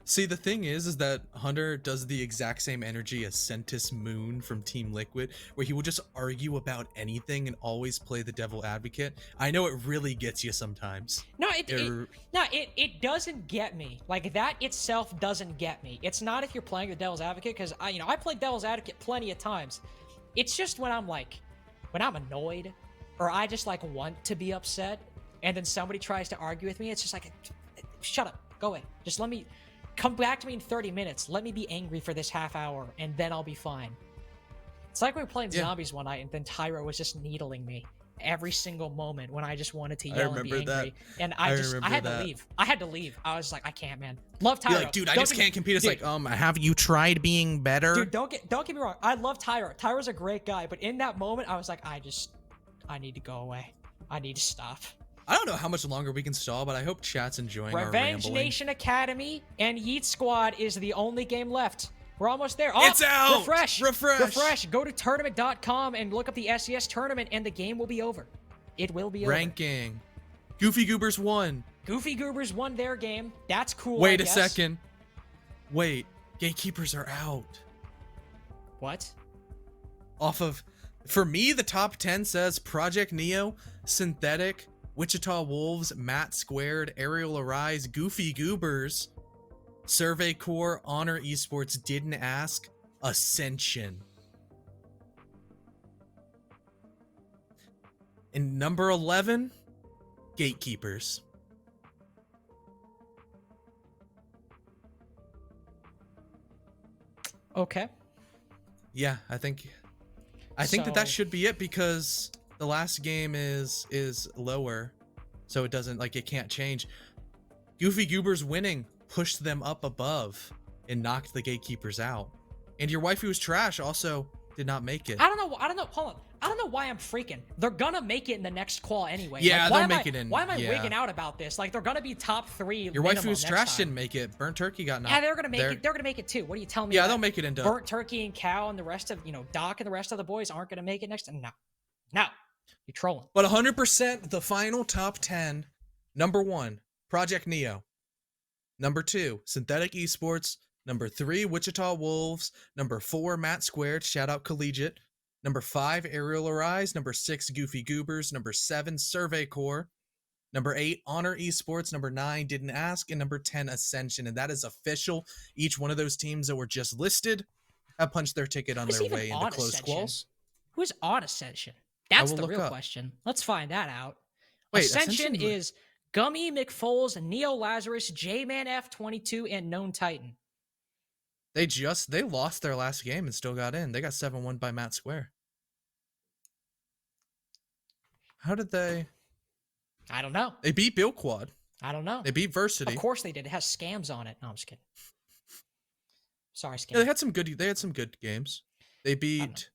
See, the thing is that Hunter does the exact same energy as Sentis Moon from Team Liquid, where he will just argue about anything and always play the devil advocate. I know it really gets you sometimes. No, it doesn't get me. Like, that itself doesn't get me. It's not if you're playing the devil's advocate, because I played devil's advocate plenty of times. It's just when I'm annoyed, or I just like want to be upset, and then somebody tries to argue with me. It's just like, shut up, go away. Just let me come back to me in 30 minutes. Let me be angry for this half hour, and then I'll be fine. It's like we were playing zombies one night, and then Tyra was just needling me every single moment when I just wanted to yell and be angry. And I had to leave. I had to leave. I was like, I can't, man. Love Tyra. You're like, dude, I just can't compete. It's like, have you tried being better? Dude, don't get me wrong. I love Tyra. Tyra's a great guy, but in that moment, I was like, I need to go away. I need to stop. I don't know how much longer we can stall, but I hope chat's enjoying our Revenge rambling. Nation Academy and Yeet Squad is the only game left. We're almost there. It's out! Refresh. Go to tournament.com and look up the SCS tournament, and the game will be over. It will be over. Ranking. Goofy Goobers won. Goofy Goobers won their game. That's cool. Wait a second. Wait. Gatekeepers are out. What? For me, the top 10 says Project Neo, Synthetic, Wichita Wolves, Matt Squared, Aerial Arise, Goofy Goobers, Survey Corps, Honor Esports, Didn't Ask, Ascension. And number 11, Gatekeepers. Okay. Yeah, I think that should be it, because the last game is lower, so it doesn't, like, it can't change. Goofy Goobers winning pushed them up above and knocked the Gatekeepers out. And your waifu is trash also did not make it. I don't know. Hold on. I don't know why I'm freaking. They're gonna make it in the next qual anyway. Yeah, like, they'll make it in. Why am I wigging out about this? Like, they're gonna be top 3. Your waifu is trash didn't make it. Burnt Turkey got knocked. Yeah, they're gonna make it. They're gonna make it too. What are you telling me? Yeah, they'll make it into Burnt Turkey and Cow and the rest of Doc and the rest of the boys aren't gonna make it next. No, you're trolling. But 100%, the final top 10. Number 1, Project Neo. Number 2, Synthetic Esports. Number 3, Wichita Wolves. Number 4, Matt Squared. Shout out Collegiate. Number 5, Aerial Arise. Number 6, Goofy Goobers. Number 7, Survey Corps. Number 8, Honor Esports. Number 9, Didn't Ask. And number 10, Ascension. And that is official. Each one of those teams that were just listed have punched their ticket on their way into close quals. Who's on Ascension? That's the real question. Let's find that out. Wait, Ascension is Gummy, McFoles, Neo Lazarus, J-Man F22, and Known Titan. They lost their last game and still got in. They got 7-1 by Matt Square. How did they? I don't know. They beat Bill Quad. I don't know. They beat Versity. Of course they did. It has scams on it. No, I'm just kidding. Sorry, scams. Yeah, they had some good games. They beat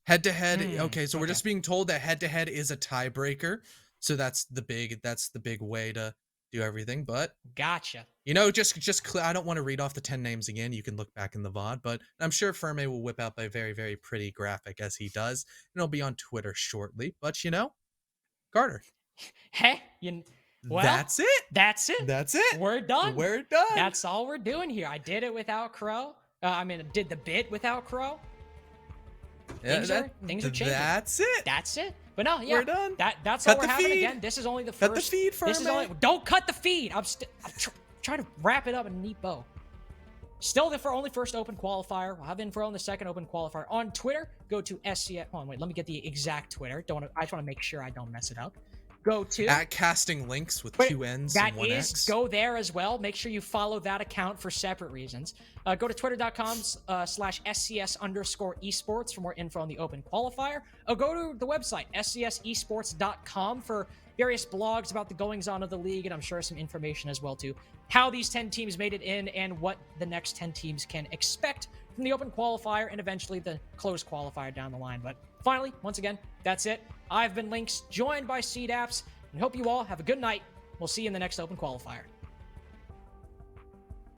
head to head. Okay, so we're just being told that head to head is a tiebreaker. So that's the big way to do everything. But gotcha. I don't want to read off the 10 names again. You can look back in the VOD, but I'm sure Ferme will whip out a very, very pretty graphic as he does. And it'll be on Twitter shortly. But Carter. Hey, that's it. That's it. That's it. We're done. We're done. That's all we're doing here. I did it without Crow. Did the bit without Crow. Things are changing. That's it. That's it. But no, yeah, we're done. That's all we're having again. This is only the first. Cut the feed for Don't cut the feed. I'm trying to wrap it up in a neat bow. Still the only first open qualifier. I'll have info on the second open qualifier on Twitter. Go to SCS. Hold on, wait. Let me get the exact Twitter. I just want to make sure I don't mess it up. Go to at casting links with 2 N's and 1 X. Go there as well. Make sure you follow that account for separate reasons. Go to twitter.com/SCS_esports for more info on the open qualifier. Go to the website SCSesports.com for various blogs about the goings on of the league, and I'm sure some information as well too. How these 10 teams made it in and what the next 10 teams can expect from the open qualifier and eventually the closed qualifier down the line. But finally, once again, that's it. I've been Lynx, joined by CDAPS, and hope you all have a good night. We'll see you in the next open qualifier.